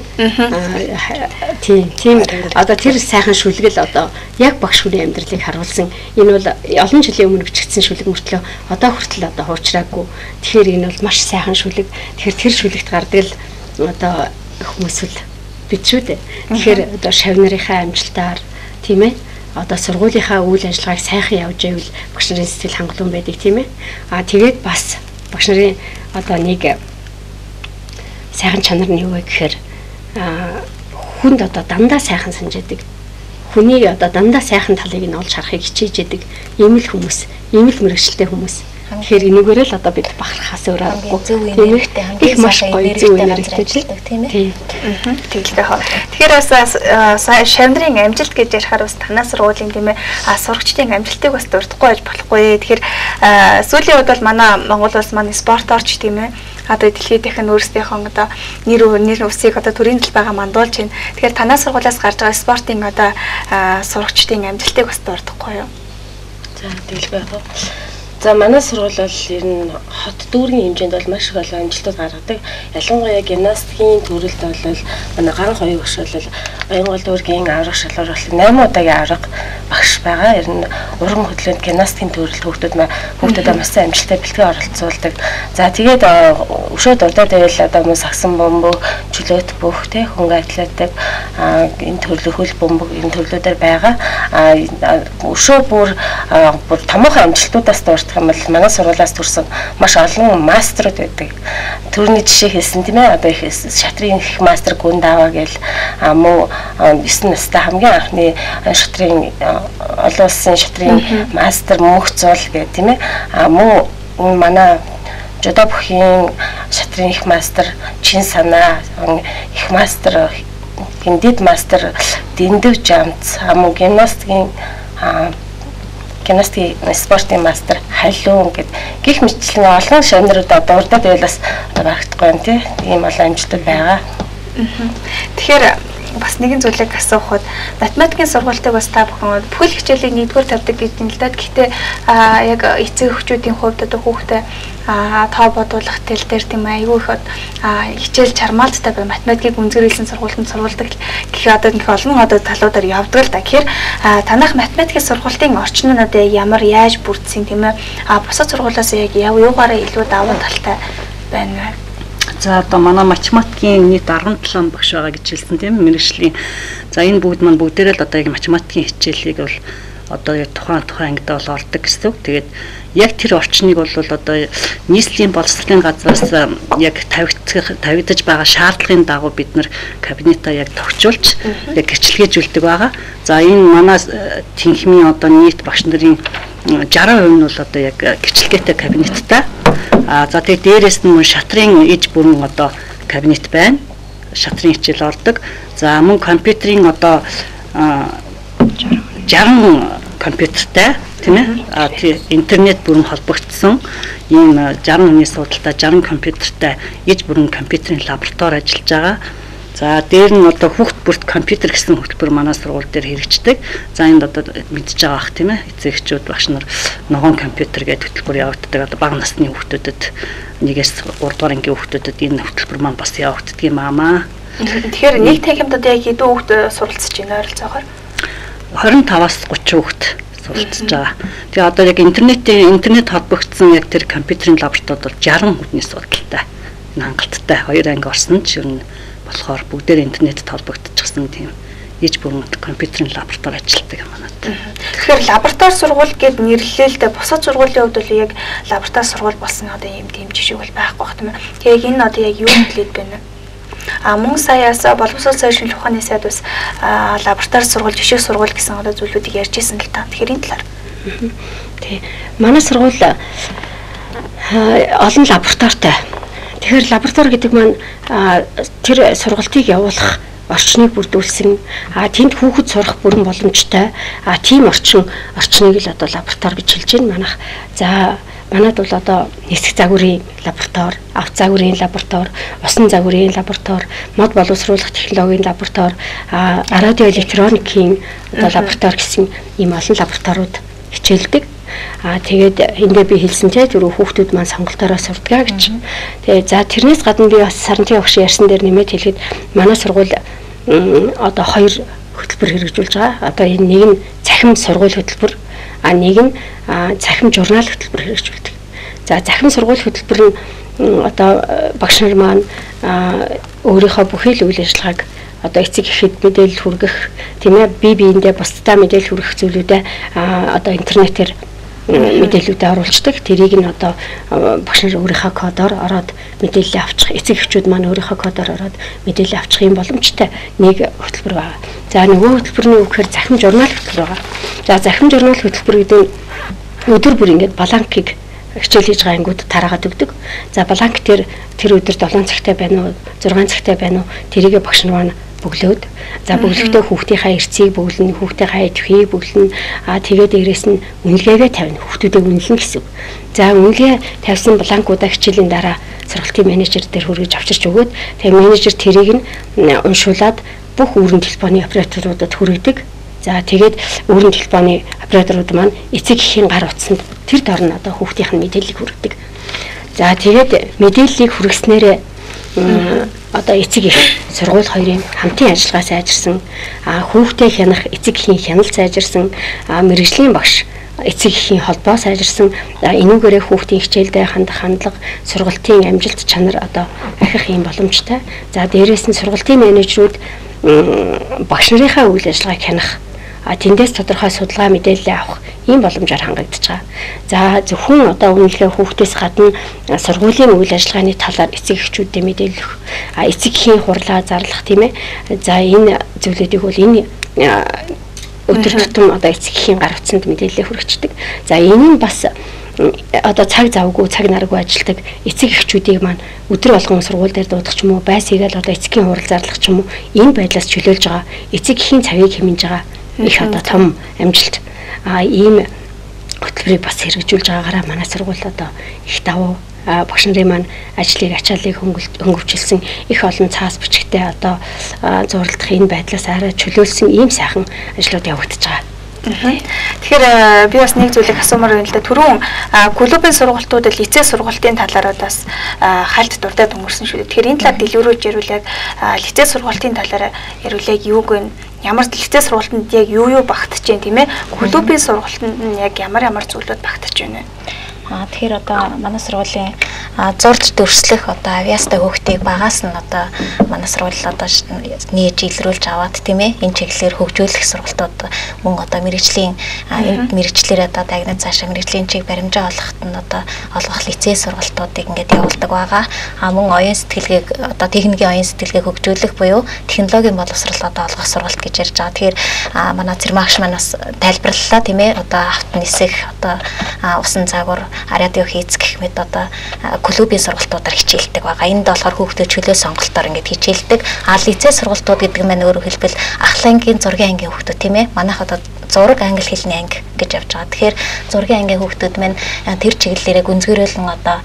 тийм одоо тэр сайхан шүлгэл одоо яг багш хүний амьдралыг харуулсан энэ бол олон жилийн өмнө бичигдсэн шүлэг мөртлөө одоо хүртэл одоо хуучраагүй тэгэхээр энэ бол маш сайхан шүлэг тэгэхээр тэр шүлэгт гардаг л одоо хүмүүс л бид шүү дээ. Тэгэхээр одоо шав нарынхаа амжилтаар тийм ээ одоо сургуулийнхаа үйл ажиллагааг сайхан явж байвал багш нарын сэтгэл хангалуун байдаг тийм ээ. Тэгээд бас багш нарын одоо нэг сайхан чанар нь юу вэ гэхээр хүнд одоо дандаа сайхан санаж яадаг. Хүний одоо дандаа сайхан талыг нь олж харахыг хичээж яадаг. Ийм л хүмүүс, ийм л мэрэгчлээ хүмүүс. Тэгэхээр энэгээр л одоо бид бахархаас өөр аргагүй зөв энергитэй хамгийн маш гоё зөв энергитэй тийм ээ. Тэгэлтэй хаа. Тэгэхээр бас шавнарын амжилт гэж ярихаар бас танаас сургуулийн тийм ээ сурагчдын амжилтыг бас дурдахгүй байж болохгүй. Тэгэхээр сүүлийн үед бол манай Монгол улс маань спорторч тийм ээ одоо дэлхийд дахин өөрсдийнхөө одоо нэр усыг одоо төрийн талбайгаа мандуулж байна. Тэгэхээр танаас сургуулиас гарч байгаа спортын одоо сурагчдын амжилтыг бас дурдахгүй юу? За тэгэл байна. За манай сургууль бол ер нь хот дүүргийн хэмжээнд бол маш их олон амжилтууд гаргадаг. Ялангуяа гимнастикийн төрөлд бол манай гарын хоёрын багш бол Баянгол дүүргийн аврах шалгуур бол 8 удаагийн аврах багш байгаа. Ер нь уран хөтлөөнд гимнастикийн төрөлд хүүхдүүдэд маш сайн амжилттай бэлтгэн оролцуулдаг. За тэгээд өшөө дурдаад байвал одоо хүмүүс сагсан бөмбөг, чөлөөт бүх те хөнгө атлетик энэ төрлийн хөл бөмбөг энэ төрлүүдээр байгаа. Өшөө бүр томоохон амжилтуудаас дуурч юм бол манай сургуулиас төрсэн маш олон мастеруд байдаг. Төрний жишээ хэлсэн тийм ээ. Одоо их шатрын их мастер гүн даваа гээл мөн 9 настай хамгийн анхны шатрын олон улсын шатрын мастер мөнх зул гэх тийм ээ. Мөн манай жодо бүхийн шатрын их мастер чин санаа их мастер хиндэд мастер дэндүү жамц мөн гимнастикийн гимнастик спортын мастер халуун гэд гих мэтчлэн олон шавнарууд дурдаад байлаас барагдахгүй юм тий. Ийм олон амжилтууд байгаа. Тэгэхээр бас нэгэн зүйлийг асуухад математикийн сургалтыг бас та бүхэн бүхэл хичээлийг нэгдүгээр тавьдаг гэдэг нь л да. Гэхдээ яг эцэг эхчүүдийн хувьд одоо хүүхдээ тоо бодуулах тэл дээр тийм аюу их хичээл чармаалттай бай математикийг үнзгэрэлсэн сургуультанд сурвалдаг гэх одоо нэг олон одоо талуудаар явдаг л да. Тэгэхээр танах математикийн сургалтын орчин нь одоо ямар яаж бүрдсэн тийм ээ. Бусад сургуулиас яг юугаараа илүү давуу талтай байна вэ? За одоо манай математикийн нийт 17 багш байгаа гэж хэлсэн тийм мэргэжлийн. За энэ бүгд маань бүгдээрээ л одоо яг математикийн хичээлийг бол одоо яг тухайн ангид бол ордог гэсэн үг. Тэгээд яг тэр орчныг бол одоо нийслэлийн боловсролын газраас яг тавигдаж байгаа шаардлагын дагуу бид нар кабинетаа яг тогтжуулж яг гэрчлэгээжүүлдэг байгаа. За энэ манай тэнхимийн одоо нийт багш нарын 60% нь бол одоо яг гэрчлэгээтэй кабинеттай. За тэгээд дээрээс нь шатрын иж бүрэн одоо кабинет байна. Шатрын хичээл ордог. За мөн компьютерийн одоо 60 компьютертай тийм ээ. Интернет бүрэн холбогдсон ийм 60 хүний суудалтай 60 компьютертай иж бүрэн компьютерийн лаборатори ажиллаж байгаа. За дээр нь одоо хүүхд бүрт компьютер гэсэн хөтөлбөр манай сургууль дээр хэрэгждэг. За энд одоо мэдж байгаа бах тийм ээ. Эцэгчүүд багш нар ногоон компьютер гэдэг хөтөлбөр явагддаг. Одоо бага насны хүүхдүүдэд 1-ээс 3 дугаар ангийн хүүхдүүдэд энэ хөтөлбөр маань бас явагддаг юм аамаа. Тэгэхээр нэг танхимдад яг хэдэн хүүхд суралцж байна ойролцоогоор? 25-аас 30 хүүхд суралцж байгаа. Тэгээ одоо яг интернет холбогдсон яг тэр компьютерийн лабораторид бол 60 хүнний судалтай. Хангалттай 2 анги орсон ч юм болохоор бүгдээр интернетэд холбогдчихсан тийм ээж бүрэн компьютерийн лаборатори ажилладаг манад. Тэгэхээр лаборатори сургууль гэд нэрлэлтэй бусад сургуулийн хувьд бол яг лаборатори сургууль болсон одоо ийм тийм жишээ бол байхгүй бах тийм ээ. Тэгээ энэ одоо яг юу хэлээд байна вэ? Мөн саяас боловсрол сайжруулах ухааны сайд бас лаборатори сургууль, жишээ сургууль гэсэн одоо зүйлүүдийг ярьж ирсэн л та. Тэгэхээр энэ талаар. Тий. Манай сургууль олон лабораторитой. Тэгэхээр лаборатори гэдэг маань тэр сургалтыг явуулах орчныг бүрдүүлсэн тэнд хүүхэд сурах бүрэн боломжтой тийм орчныг л одоо лаборатори гэж хэлж байна манайх. За манайд бол одоо нисэх загварын лаборатори, авт загварын лаборатори, усан загварын лаборатори, мод боловсруулах технологийн лаборатори, радио электроникийн одоо лаборатори гэсэн ийм олон лабораториуд хичээлдэг. Тэгээд эндээ би хэлсэнтэй түрүү хүүхдүүд маань сонголтоороо сурдгаа гэж. Тэгээд за тэрнээс гадна би бас саранчийн багш ярьсан дээр нэмээд хэлэхэд манай сургууль одоо 2 хөтөлбөр хэрэгжүүлж байгаа. Одоо энэ нэг нь цахим сургууль хөтөлбөр, нэг нь цахим журнал хөтөлбөр хэрэгжүүлдэг. За цахим сургууль хөтөлбөр нь одоо багш нар маань өөрийнхөө бүхий л үйл ажиллагааг одоо эцэг эхэд мэдээлэл хүргэх тийм ээ бие биендээ бусдаа мэдээлэл хүргэх зүйлүүдээ одоо интернетээр мэдээлэлүүдээ оруулцдаг. Тэрийг нь одоо багш нар өөрийнхөө кодоор ороод мэдээлэл авчих, эцэг эхчүүд маань өөрийнхөө кодоор ороод мэдээлэл авчих юм боломжтой нэг хөтөлбөр байна. За нөгөө хөтөлбөрний үг гэхээр захим журнал хөтөлбөр байна. За захим журнал хөтөлбөр гэдэг нь өдөр бүр ингээд баланкийг хичээл хийж байгаа ангууд тараагаад өгдөг. За баланк тэр өдөр 7 цагтай байна уу, 6 цагтай байна уу, тэрийг багш нар маань бөглөөд за бөглөхдөө хүүхдийнхаа эрцгийг бөглөн, хүүхдийнхаа идэвхийг бөглөн, тэгээд дээрэс нь үнэлгээгээ тавина, хүүхдүүдээ үнэлнэ гэсэн. За үнэлгээ тавьсан бланкуудаа хичээлийн дараа сургалтын менежер дээр хүргэж авчирч өгөөд тэгээд менежер тэрийг нь уншуулад бүх үүрэн телефоны операторуудад хүргэдэг. За тэгээд өөрийн телефоны операторууд маань эцэг эхийн гар утсанд тэр дор нь одоо хүүхдийнх нь мэдээллийг хүргэдэг. За тэгээд мэдээллийг хүргэснээрээ одоо эцэг их сургууль хоёрын хамтын ажиллагаа сайжирсан, хүүхдээ хянах эцэг эхийн хяналт сайжирсан, мэрэгжлийн багш эцэг эхийн холбоо сайжирсан, энүүгээрээ хүүхдийн хичээлдээ хандах хандлага, сургалтын амжилт чанар одоо ахих юм боломжтой. За дээрээс нь сургалтын менежерүүд багш нарынхаа үйл ажиллагааг хянах, тэндээс тодорхой судалгаа мэдээлэл авах ийм боломжоор хангагдаж байгаа. За зөвхөн одоо үнэлгээ хүүхдээс гадна сургуулийн үйл ажиллагааны талаар эцэг эхчүүдэд мэдээлэх, эцэг эхийн хурлаа зарлах тийм ээ. За энэ зүйлүүдийг бол энэ өдөр тутам одоо эцэг эхийн гар утсанд мэдээлэл хүргэждэг. За энэ нь бас одоо цаг завгүй, цаг наргүй ажилладаг эцэг эхчүүдийг маань өдөр болгон сургууль дээр дуудах ч юм уу, байсыгээл одоо эцгийн хурал зарлах ч юм уу, энэ байдлаас чөлөөлж байгаа эцэг эхийн цагийг хэмнэж байгаа их одоо том амжилт ийм хөтөлбөрийг бас хэрэгжүүлж байгаагаараа манай сургууль одоо их давуу багш нарын маань ажлыг ачааллыг хөнгөвчлсөн их олон цаас бичгтээ одоо зурлах энэ байдлаас арай чөлөөлсөн ийм сайхан ажлууд явагдаж байгаа. Тэгэхээр би бас нэг зүйлийг асуумаар байна л да. Түрүүн клубын сургалтууд лицей сургалтын талаар бас хальт дурдаад өнгөрсөн шүү дээ. Тэгэхээр энэ талаар дэлгэрүүлж яриулаад лицей сургалтын талаар яриулаад юуг вэ? Ямар лицей сургалтанд яг юу багтаж байна тийм ээ? Клубын сургалтанд нь яг ямар зүйлүүд багтаж байна вэ? Тэгэхээр одоо манай сургуулийн зурж дөрслөх одоо авиастай хүүхдийг багаас нь одоо манай сургууль одоо нээж илрүүлж аваад тийм ээ энэ чиглэлээр хөгжүүлэх сургалтууд мөн одоо мэрэгжлийн энэ мэрэгчлэр одоо дагнад цаашаа мэрэгжлийн чиг баримжаа олоход нь одоо олгох лицей сургалтуудыг ингээд явуулдаг байгаа. Мөн оюун сэтгэлгээг одоо техникийн оюун сэтгэлгээг хөгжүүлэх буюу технологийн боловсрол одоо олгох сургалт гэж ярьж байгаа. Тэгэхээр манай цэрмагш манаас тайлбарлалаа тийм ээ одоо авт нисэх одоо усан загвар радио хийц гэх мэт одоо клубын сургалтуудаар хичээлдэг байгаа. Энд болохоор хүүхдүүд чөлөө сонголтоор ингээд хичээлдэг. Лицей сургалтууд гэдэг нь өөрөөр хэлбэл ахлын ангийн, зургийн ангийн хүүхдүүд тийм ээ. Манайх одоо зураг англи хэлний анги гэж явж байгаа. Тэгэхээр зургийн ангийн хүүхдүүд маань тэр чиглэлээрээ гүнзгийрүүлэн одоо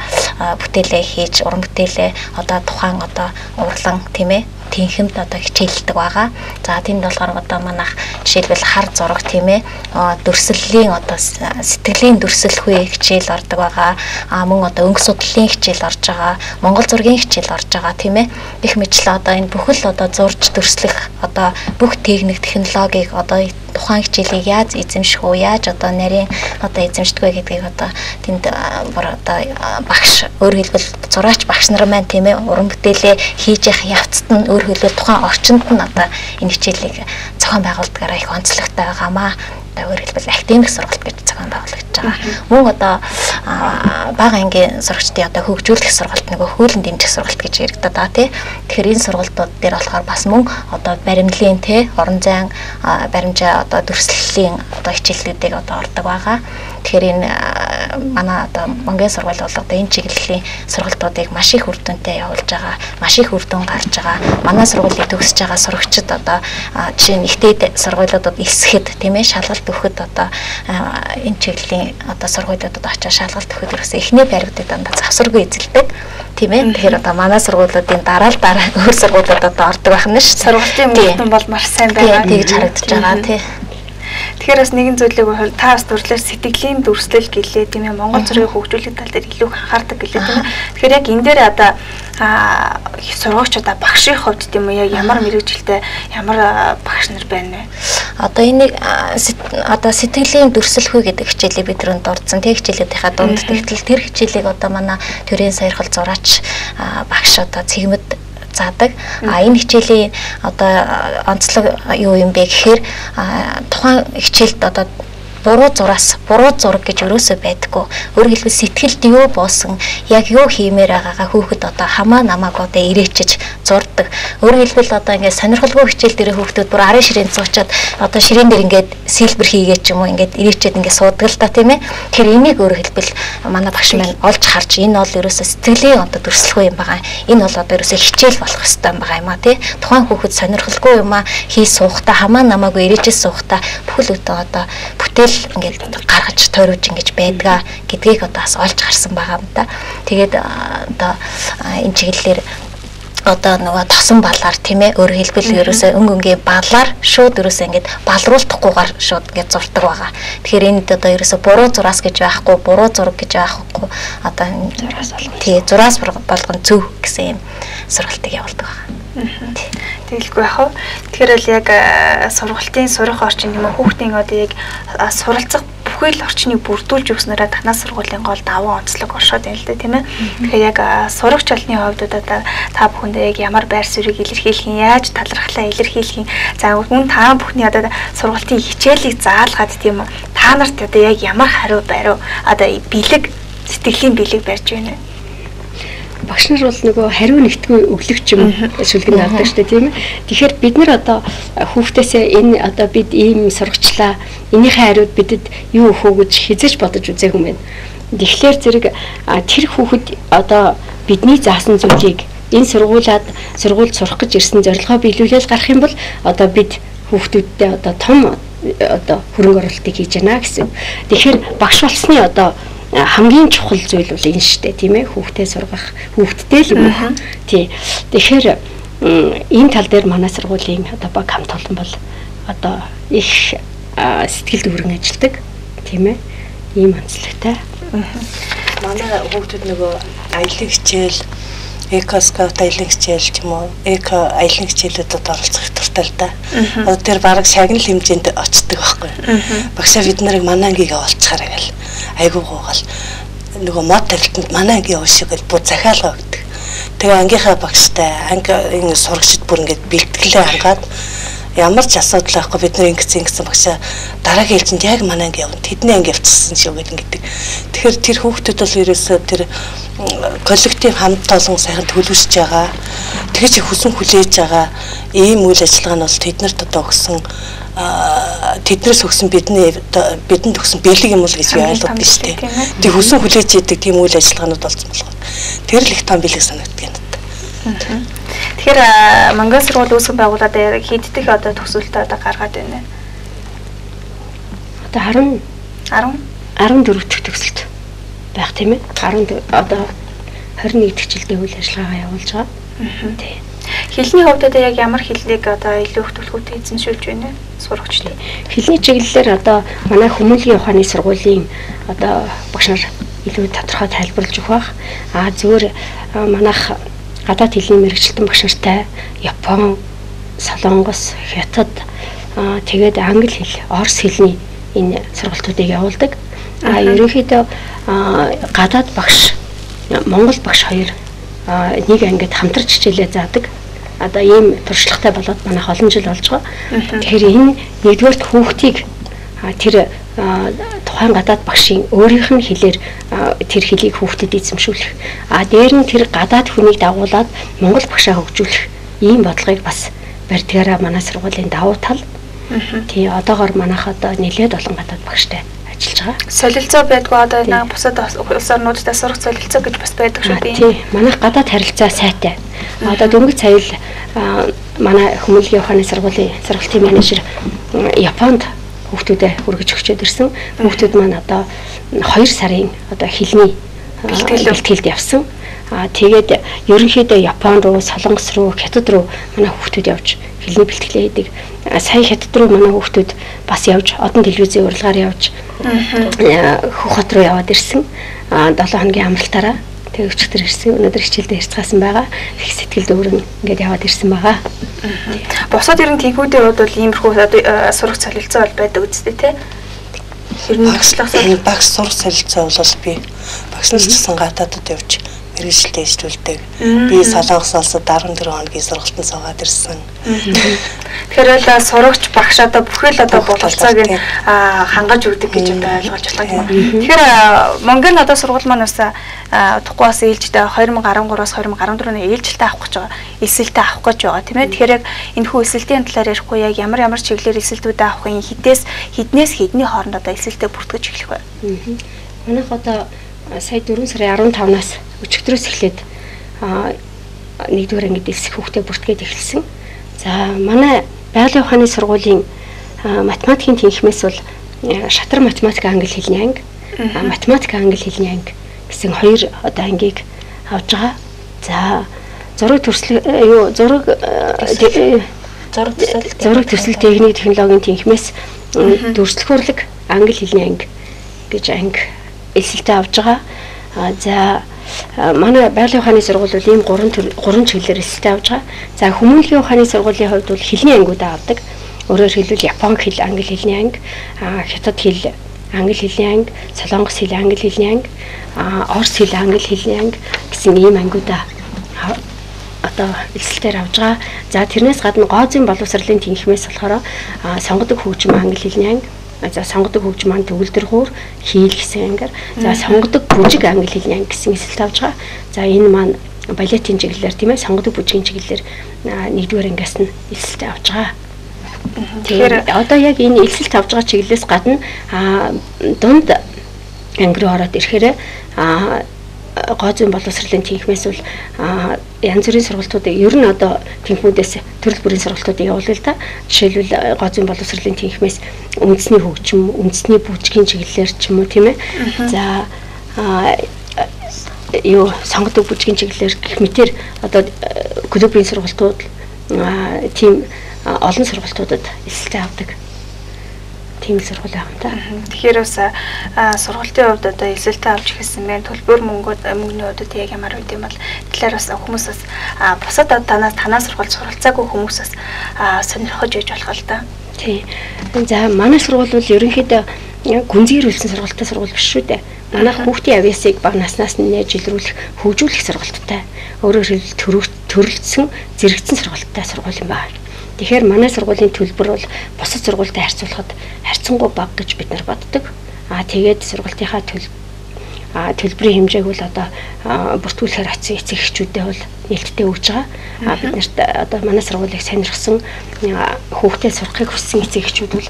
бүтээлээ хийж, уран бүтээлээ одоо тухайн одоо урлан тийм ээ тэнхимд одоо хичээлдэг байгаа. За тэнд болохоор одоо манайх жишээлбэл хар зураг тийм ээ дөрсөллийн одоо сэтгэлийн дүрслэхүй хичээл ордог байгаа. Мөн одоо өнгө судлалын хичээл орж байгаа. Монгол зургийн хичээл орж байгаа тийм ээ. Их мэтлээ одоо энэ бүхэл одоо зурж дүрслэх одоо бүх техник технологиг одоо тухайн хичээлийг яаж эзэмших уу, яаж одоо нарийн одоо эзэмшдэг вэ гэдгийг одоо тэнд одоо багш өөрөөр хэлбэл зураач багш нар маань тийм ээ уран бүтээлээ хийж явах явцад нь өөрөөр хэлбэл тухайн орчинд нь одоо энэ хичээлийг зохион байгуулдагаараа их онцлогтой байгаамаа. Өөрөөр хэлбэл академик сургалт гэж зохион байгуулагдаж байгаа. Мөн одоо бага ангийн сурагчдын одоо хөгжүүлэх сургалт нөгөө хуулийн дэмжих сургалт гэж яригдаад байгаа тий. Тэгэхээр энэ сургалтууд дээр болохоор бас мөн одоо баримлын тий орон зайн баримжаа одоо дүрслэлийн одоо хичээлүүдийг одоо ордог байгаа. Тэгэхээр энэ манай одоо Монголын сургууль бол одоо энэ чиглэлийн сургалтуудыг маш их үр дүнтэй явуулж байгаа, маш их үр дүн гарч байгаа. Манай сургуулийг төгсөж байгаа сурагчид одоо жишээ нь ихтэй сургуулиудад элсэхэд тийм ээ шалгалт өгөхөд одоо энэ чиглэлийн одоо сургуулиудад очиж шалгалт өгөхөд ерөөсөө эхний баригдад дандаа завсаргүй эзэлдэг. Тийм ээ. Тэгэхээр одоо манай сургуулиудын дараа өөр сургуулиудад одоо ордог байх нь ш. Сургалтын мөнгө бол маш сайн байгаа. Тэгж харагдаж байгаа тий. Тэгэхээр бас нэгэн зүйлийг бол та бас дурлал сэтгэлийн дүрслэл гэлээ тийм ээ Монгол зургийг хөгжүүлэх тал дээр илүү анхаардаг гэлээ тийм ээ. Тэгэхээр яг энэ дээр одоо сургагчдаа багшийн хувьд тийм үү яг ямар мэрэгжилтэй ямар багш нар байна вэ? Одоо энийг одоо сэтгэлийн дүрслэхүй гэдэг хичээлийг бид түрүүнд дурдсан. Тэг хичээлүүдийнхаа дунд тэгтэл тэр хичээлийг одоо манай төрийн саярхал зураач багш одоо цэгмэд заадаг. Энэ хичээлийн одоо онцлог юу юм бэ гэхээр тухайн хичээлд одоо буруу зураг гэж өрөөсөө байдаггүй. Өөрөөр хэлбэл сэтгэлд юу боосон, яг юу хиймээр байгаагаа хүүхэд одоо хамаа намаагүй одоо ирээчж зурдаг. Өөрөөр хэлбэл одоо ингээд сонирхолгүй хичээл дээр хүүхдүүд бүр арын ширээн зуучаад одоо ширээн дээр ингээд сэлбэр хийгээд ч юм уу ингээд ирээчээд ингээд суудаг л та тийм ээ. Тэгэхээр энийг өөрөөр хэлбэл манай багш маань олж харж энэ бол ерөөсөө сэтгэлийн одоо дүрслэхүй юм байгаа. Энэ бол одоо ерөөсөө хичээл болох хэрэгтэй юм байгаа юм а тий. Тухайн хүүхэд сонирхолгүй юм а хий суухта хамаа намаагүй ирээчээ суухта бүхэл одоо бүтээл ингээд гаргаж тойруулж ингэж байдгаа гэдгийг одоо бас олж харсан байгаа юм да. Тэгээд одоо энэ чиглэлээр одоо нөгөө тосон балаар тийм ээ өөрөөр хэлбэл ерөөсөө өнгөнгийн балаар шууд ерөөсөө ингээд балруулдахгүйгээр шууд ингээд зурдаг байгаа. Тэгэхээр энд одоо ерөөсөө буруу зураас гэж байхгүй, буруу зураг гэж байхгүй одоо зураас болгон тий зураас болгон зөв гэсэн юм сургалтыг явуулдаг байгаа. Тэгэлгүй яах вэ? Тэгэхээр л яг сургалтын сурах орчин юм уу хүүхдийн одоо яг суралцах бүхэл орчныг бүрдүүлж өгснөөрөө танаа сургуулийн гол даваа онцлог оршоод байна л дээ тийм ээ. Тэгэхээр яг сурагч олны хувьд одоо та бүхэндээ яг ямар байр суурийг илэрхийлэх юм, яаж талархлаа илэрхийлэх юм. За мөн та бүхний одоо сургалтын хичээлийг заалгаад тийм үү. Та нарт одоо яг ямар хариу бариу одоо бэлэг сэтгэлийн бэлэг барьж байна вэ? Багш нар бол нөгөө хариу нэгтгүй өглөгч юм шүлгэн авдаг шүү дээ тийм ээ. Тэгэхээр бид нар одоо хүүхдээсээ энэ одоо бид ийм сургачлаа. Энийхээ хариуд бидэд юу өгөх үү гэж хизээж бодож үзээгүй юм байна. Тэгэхээр зэрэг тэр хүүхэд одоо бидний заасан зүйлийг энэ сургуульд сурах гэж ирсэн зорилгоо биелүүлэл гарах юм бол одоо бид хүүхдүүдтэй одоо том одоо хөрөнгө оруулалтыг хийж байна гэсэн. Тэгэхээр багш болсны одоо хамгийн чухал зүйл бол энэ шүү дээ тийм ээ хүүхдээ сургах хүүхдтэй л юм байна. Тий. Тэгэхээр энэ тал дээр манай сургуулийн одоо баг хамт олон бол одоо их сэтгэл дүүрэн ажилладаг тийм ээ. Ийм онцлогтой. Манай хүүхдүүд нөгөө аялал хичээл экоскаут аялал хичээл ч юм уу эко аялал хичээлүүдэд оролцох дуртай л да. Одоо тэр бараг шагнал хэмжээнд очдөг байхгүй. Багшаа бид нарыг манай ангийг олцохаар гэл айгуу гоогаал нөгөө мод тарилтанд манай ангийн уушиг гэл бүр захиалгаа өгдөг. Тэгээ ангийнхаа багштай анги энэ сурагчид бүр ингээд бэлтгэлээ хангаад ямар ч асуудал байхгүй бид нар ингэсэн багшаа дараагийн ээлжинд яг манай анги явна. Тэдний анги явчихсан шүү гэдэг. Тэгэхээр тэр хүүхдүүд бол ерөөсөө тэр коллектив хамт олон сайхан төлөвшөж байгаа. Тэгэж их хүсэн хүлээж байгаа. Ийм үйл ажиллагаа нь бол тэднэрт одоо өгсөн тэднээс өгсөн бидэнд өгсөн бэлэг юм уу гэж би ойлгоод байна шүү дээ. Тэг хүсэн хүлээж идэг тийм үйл ажиллагаанууд болсон болохоор тэр л их том бэлэг санагддаг юм даа. Тэгэхээр Монгол сургууль үүсгэн байгууллагад хийддэг одоо төсөлтөө одоо гаргаад байна. Одоо 14 дэх төсөлт байх тийм ээ. 14 одоо 21 дэх жилдээ үйл ажиллагаа явуулж байгаа. Тий. Хэлний хувьд одоо яг ямар хэллийг одоо илүү их түлхүүтэй эзэмшүүлж байна вэ? Сурагчдын. Хэлний чиглэлээр одоо манай хүмүүнлэгийн ухааны сургуулийн одоо багш нар илүү тодорхой тайлбарлаж өгөх бах. Зүгээр манайх гадаад хэлний мэргэжилтэн багш нартай Япон, Солонгос, Хятад тэгээд англи хэл, орос хэлний энэ сургалтуудыг явуулдаг. Ерөнхийдөө гадаад багш, монгол багш хоёр нэг ангид хамтарч хичээлээ заадаг. Одоо ийм туршлагатай болоод манайх олон жил болж байгаа. Тэгэхээр энэ нэгдүгээр хүүхдийг тэр тухайн гадаад багшийн өөрийнх нь хэлээр тэр хэлийг хүүхдэд эзэмшүүлэх. Дээр нь тэр гадаад хүнийг дагуулад монгол багшаа хөгжүүлэх ийм бодлогыг бас барьдгаараа манай сургуулийн давуу тал. Тий одоогоор манайх одоо нэлээд олон гадаад багштай ажиллаж байгаа. Солилцоо байдгүй одоо энэ бусад улс орнуудтай сурах солилцоо гэж бас байдаг шүү дээ. Тий манайх гадаад харилцаа сайтай. Одоо дөнгөж сая л манай хүмүүнлэгийн ухааны сургуулийн сургалтын менежер Японд хүүхдүүдэд хүргэж өгчөөд ирсэн. Хүүхдүүд маань одоо 2 сарын одоо хэлний бэлтгэлд явсан. Тэгээд ерөнхийдөө Японд руу, Солонгос руу, Хятад руу манай хүүхдүүд явж хэлний бэлтгэлээ хийдэг. Сая Хятад руу манай хүүхдүүд бас явж одон телевизийн урилгаар явж Хөхот руу яваад ирсэн. 7 хоногийн амралтаараа тэг өчигдөр ирсэн. Өнөөдөр хичээлдээ ирцгаасан байгаа. Их сэтгэл дүүрэн ингээд яваад ирсэн байгаа. Босоод ирэн тэнхүүдийн хувьд бол иймэрхүү одоо сурах солилцоо бол байдаг үстэй тий. Ер нь багш сурах солилцоо бол би багш нар ч гэсэн гадаадд явж мэргэжилтэд ижлүүлдэг. Би Солонгос улсад 14 хоногийн сургалтанд суугаад ирсэн. Тэгэхээр л сурагч багш одоо бүхэл одоо бололцоог нь хангаж өгдөг гэж одоо ойлгож байна. Тэгэхээр Монголын одоо сургууль маань бас утгагүй бас ээлжтэй 2013-аас 2014 оны ээлжилтэд авах гэж байгаа. Эсэлтэд авах гэж байгаа тийм ээ. Тэгэхээр яг энэ хүү эсэлтийн талаар ярихгүй яг ямар чиглэлээр эсэлтүүд авах юм хіднээс хідний хооронд одоо эсэлтэд бүртгэж эхлэх бай. Манайх одоо сая 4 сарын 15-наас өчигдрөөс эхлээд 1-р ангид элсэх хүүхдээ бүртгээд эхэлсэн. За манай байгалийн ухааны сургуулийн математикийн тэнхимээс бол шатар математик англи хэлний анги, математик англи хэлний анги гэсэн 2 одоо ангийг авж байгаа. За зураг төсөл төсөл техник технологийн тэнхимээс дүрслэхүүрлэг англи хэлний анги гэж анги элсэлтэд авж байгаа. За манай байгалийн ухааны сургууль бол ийм 3 чиглэлээр элсэлтэд авж байгаа. За хүмүүнлэгийн ухааны сургуулийн хувьд бол хэлний ангиудаа авдаг. Өөрөөр хэлбэл Япон хэл англи хэлний анги, Хятад хэл англи хэлний анги, Солонгос хэл англи хэлний анги, орос хэл англи хэлний анги гэсэн ийм ангиудаа одоо элсэлтээр авж байгаа. За тэрнээс гадна Гоозын боловсролын тэнхимээс болохоор сонгодог хөгжим англи хэлний анги, за сонгодог хөгжим маань төгөлдөр хуур хийл гэсэн ангиар, за сонгодог бүжиг англи хэлний анги гэсэн эсэлт авж байгаа. За энэ маань балетын чиглэлээр тийм ээ сонгодог бүжигийн чиглэлээр 1-р ангиас нь эсэлт авж байгаа. Тэгэхээр одоо яг энэ элсэлт авж байгаа чиглэлээс гадна дунд анги руу ороод ирэхээр Гоозын боловсролын тэнхимээс бол янз бүрийн сургалтуудыг ер нь одоо тэнхимүүдээс төрөл бүрийн сургалтуудыг явуулъя л да. Жишээлбэл Гоозын боловсролын тэнхимээс үндэсний хөгжим, үндэсний бүжгийн чиглэлээр ч юм уу тийм ээ. За сонгодог бүжгийн чиглэлээр гэх мэтэр одоо клубын сургалтууд тийм олон сургалтуудад эсэлтээ авдаг. Тийм сургууль байгаа юм та. Тэгэхээр бас сургалтын хувьд одоо эсэлтээ авч ирсэн байх төлбөр мөнгөний хувьд яг ямар үт юм бол талаар бас хүмүүс бас бусад танаа сургууль суралцаагүй хүмүүс бас сонирхож яж болох л да. Тийм. За манай сургууль бол ерөнхийдөө гүнзгийрүүлсэн сургалттай сургууль биш шүү дээ. Манайх хүүхдийн авьяасыг бага наснаас нь нээж илрүүлэх, хөгжүүлэх сургалттай. Өөрөөр хэлбэл төрөлцсөн, зэрэгцсэн сургалттай сургууль юм байна. Тэгэхээр манай сургуулийн төлбөр бол бусад сургуультай харьцуулахад харьцангуй бага гэж бид нар боддог. Тэгээд сургуулийнхаа төлбөрийн хэмжээг бол одоо бүртгүүлэхээр очсон эцэг эхчүүдэд бол нээлттэй өгж байгаа. Бид нарт одоо манай сургуулийг сонирхсан хүүхдээ сурахыг хүссэн эцэг эхчүүд бол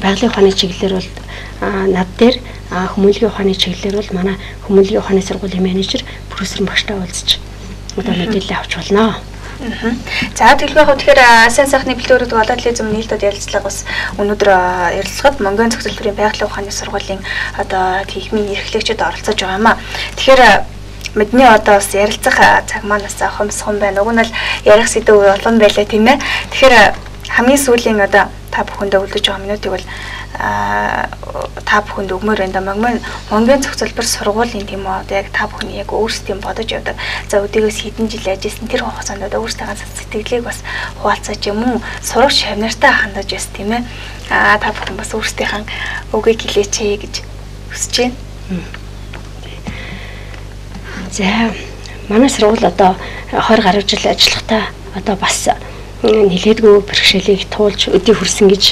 байгалийн ухааны чиглэлээр бол над дээр хүмүүнлэгийн ухааны чиглэлээр бол манай хүмүүнлэгийн ухааны сургуулийн менежер профессор багштай уулзч одоо мэдээлэл авч болно. За тэгэхээр тэгэхээр сайн сайхны бэлтгүүрүүд голоодлизм нийлдэд ярилцлага бас өнөөдөр ярилцлагад Монголын зохицуулалтын байгалийн ухааны сургуулийн одоо техникийн эрхлэгчид оролцож байгаа юм а. Тэгэхээр мэдний одоо бас ярилцах цаг маань бас хомсхон байна. Уг нь л ярих сэдв олон байлаа тийм ээ. Тэгэхээр хамгийн сүүлийн одоо та бүхэндээ үлдэж байгаа минутыг бол та бүхэнд өгмөр энэ Монгийн цогцлбор сургуулийн тийм үү одоо яг та бүхний яг өөрсдийн бодож явдаг. За өдөөс хэдэн жил ажилласан тэр хугацаанд одоо өөрсдийнхээ сэтгэлийг бас хуваалцаж юм уу? Сурах шавнартай хандаж бас тийм ээ. Та бүхэн бас өөрсдийнхээ үгийг хэлээч гэж хүсэж байна. За манай сургууль одоо 20 гаруй жил ажиллахдаа одоо бас нэлээдгүй бэрхшээлийг туулж өдий хүрсэн гэж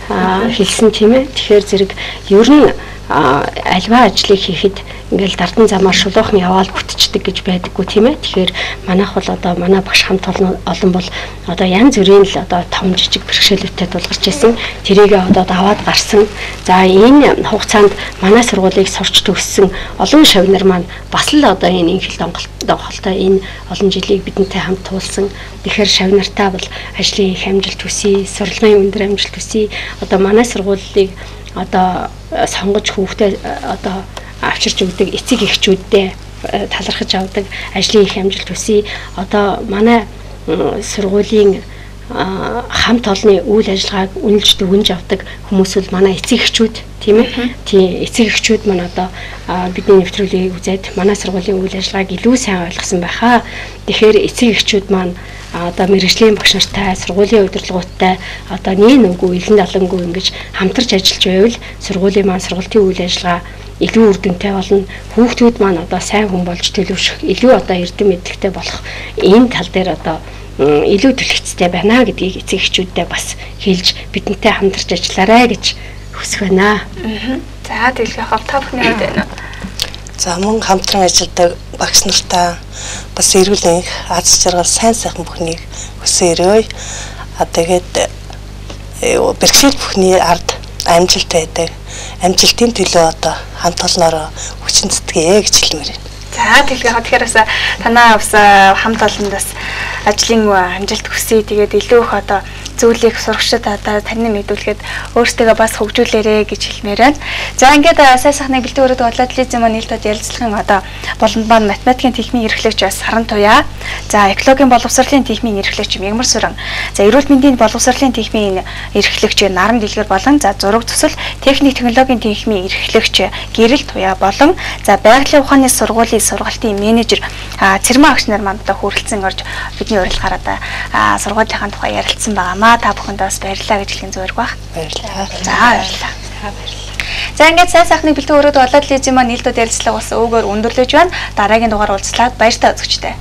хэлсэн тийм ээ. Тэгэхээр зэрэг ер нь альва ажлыг хийхэд ингээл дардан замаар шулуухан яваал бүтчихдэг гэж байдаггүй тийм ээ. Тэгэхээр манайх бол одоо манай багш хамт олон бол одоо янз бүрийн л одоо том жижиг бэрхшээлүүдэд тулгарч ирсэн. Тэрийг одоо даваад гарсан. За энэ хугацаанд манай сургуулийг сурч төгссөн олон шавнар маань бас л одоо энэ инхэл донголтой энэ олон жилийг бидэнтэй хамт туулсан. Тэгэхээр шавнартаа бол ажлын их амжилт хүсье, сурлагын өндөр амжилт хүсье. Одоо манай сургуулийг одоо сонгож хүүхдээ одоо авчирч өгдөг эцэг эхчүүддээ талархаж авдаг ажлын их амжилт хүсье. Одоо манай сургуулийн хамт олонны үйл ажиллагааг үнэлж дүгнж авдаг хүмүүс бол манай эцэг эхчүүд тийм ээ. Тийм эцэг эхчүүд маань одоо бидний нэвтрүүлгийг үзээд манай сургуулийн үйл ажиллагааг илүү сайн ойлгосон байхаа. Тэгэхээр эцэг эхчүүд маань одоо мэргэжлийн багш нартай сургуулийн удирдлагуудтай одоо нэг үгүй илэн далангүй ингэж хамтарч ажиллаж байвал сургуулийн маань сургалтын үйл ажиллагаа илүү үр дүнтэй болно. Хүүхдүүд маань одоо сайн хүн болж төлөвшөх, илүү одоо эрдэм мэдлэгтэй болох энэ тал дээр одоо илүү төлөвцтэй байна гэдгийг эцэг эхчүүддээ бас хэлж бидэнтэй хамтарч ажиллаарай гэж хүсэх байна. За тэгэл яхав та бүхний хувьд байна. За мөн хамтран ажилладаг багш нартай бас эрүүл энх аз жаргал сайн сайхан бүхнийг хүсээрэй. Тэгээд бэрхшээл бүхний ард амжилт байдаг. Амжилтын төлөө одоо хамт олноороо хүчин зүтгэе гэж хэлмээр байна. За тэгэхээр бас танаа бас хамт олондоос ажлын амжилт хүсье. Тэгээд илүү их одоо зүйлийг сурагчид одоо таны мэдүүлгээд өөртөө бас хөгжүүлээрэ гэж хэлмээр байна. За ингээд сайн сайхны бэлтгэн өрөөд бодлоод лизм нийлдэд ярилцлагын одоо болонд маань математикийн техникийн эрхлэгч бас Саран Туяа. За экологийн боловсролын техникийн эрхлэгч Мягмар Сүрэн. За эрүүл мэндийн боловсролын техникийн эрхлэгч Наран Дэлгэр болон за зураг төсөл техник технологийн техникийн эрхлэгч Гэрэл Туяа болон за байгалийн ухааны сургуулийн сургалтын менежер Цэрмэн агш нар маань одоо хүрэлцэн орж бидний урилгаараа сургуулийнхаа тухай ярилцсан байгаа. Та бүхэндээ бас баярлалаа гэж хэлэх зүрх баг. Баярлалаа. За баярлалаа. За ингээд сайн сайхны бэлтгэн өрөөд болоод лизм маань нийлдэд ярилцлага болсон өгөөр өндөрлөж байна. Дараагийн дугаар уулзлаад баяртай үзэгчтэй.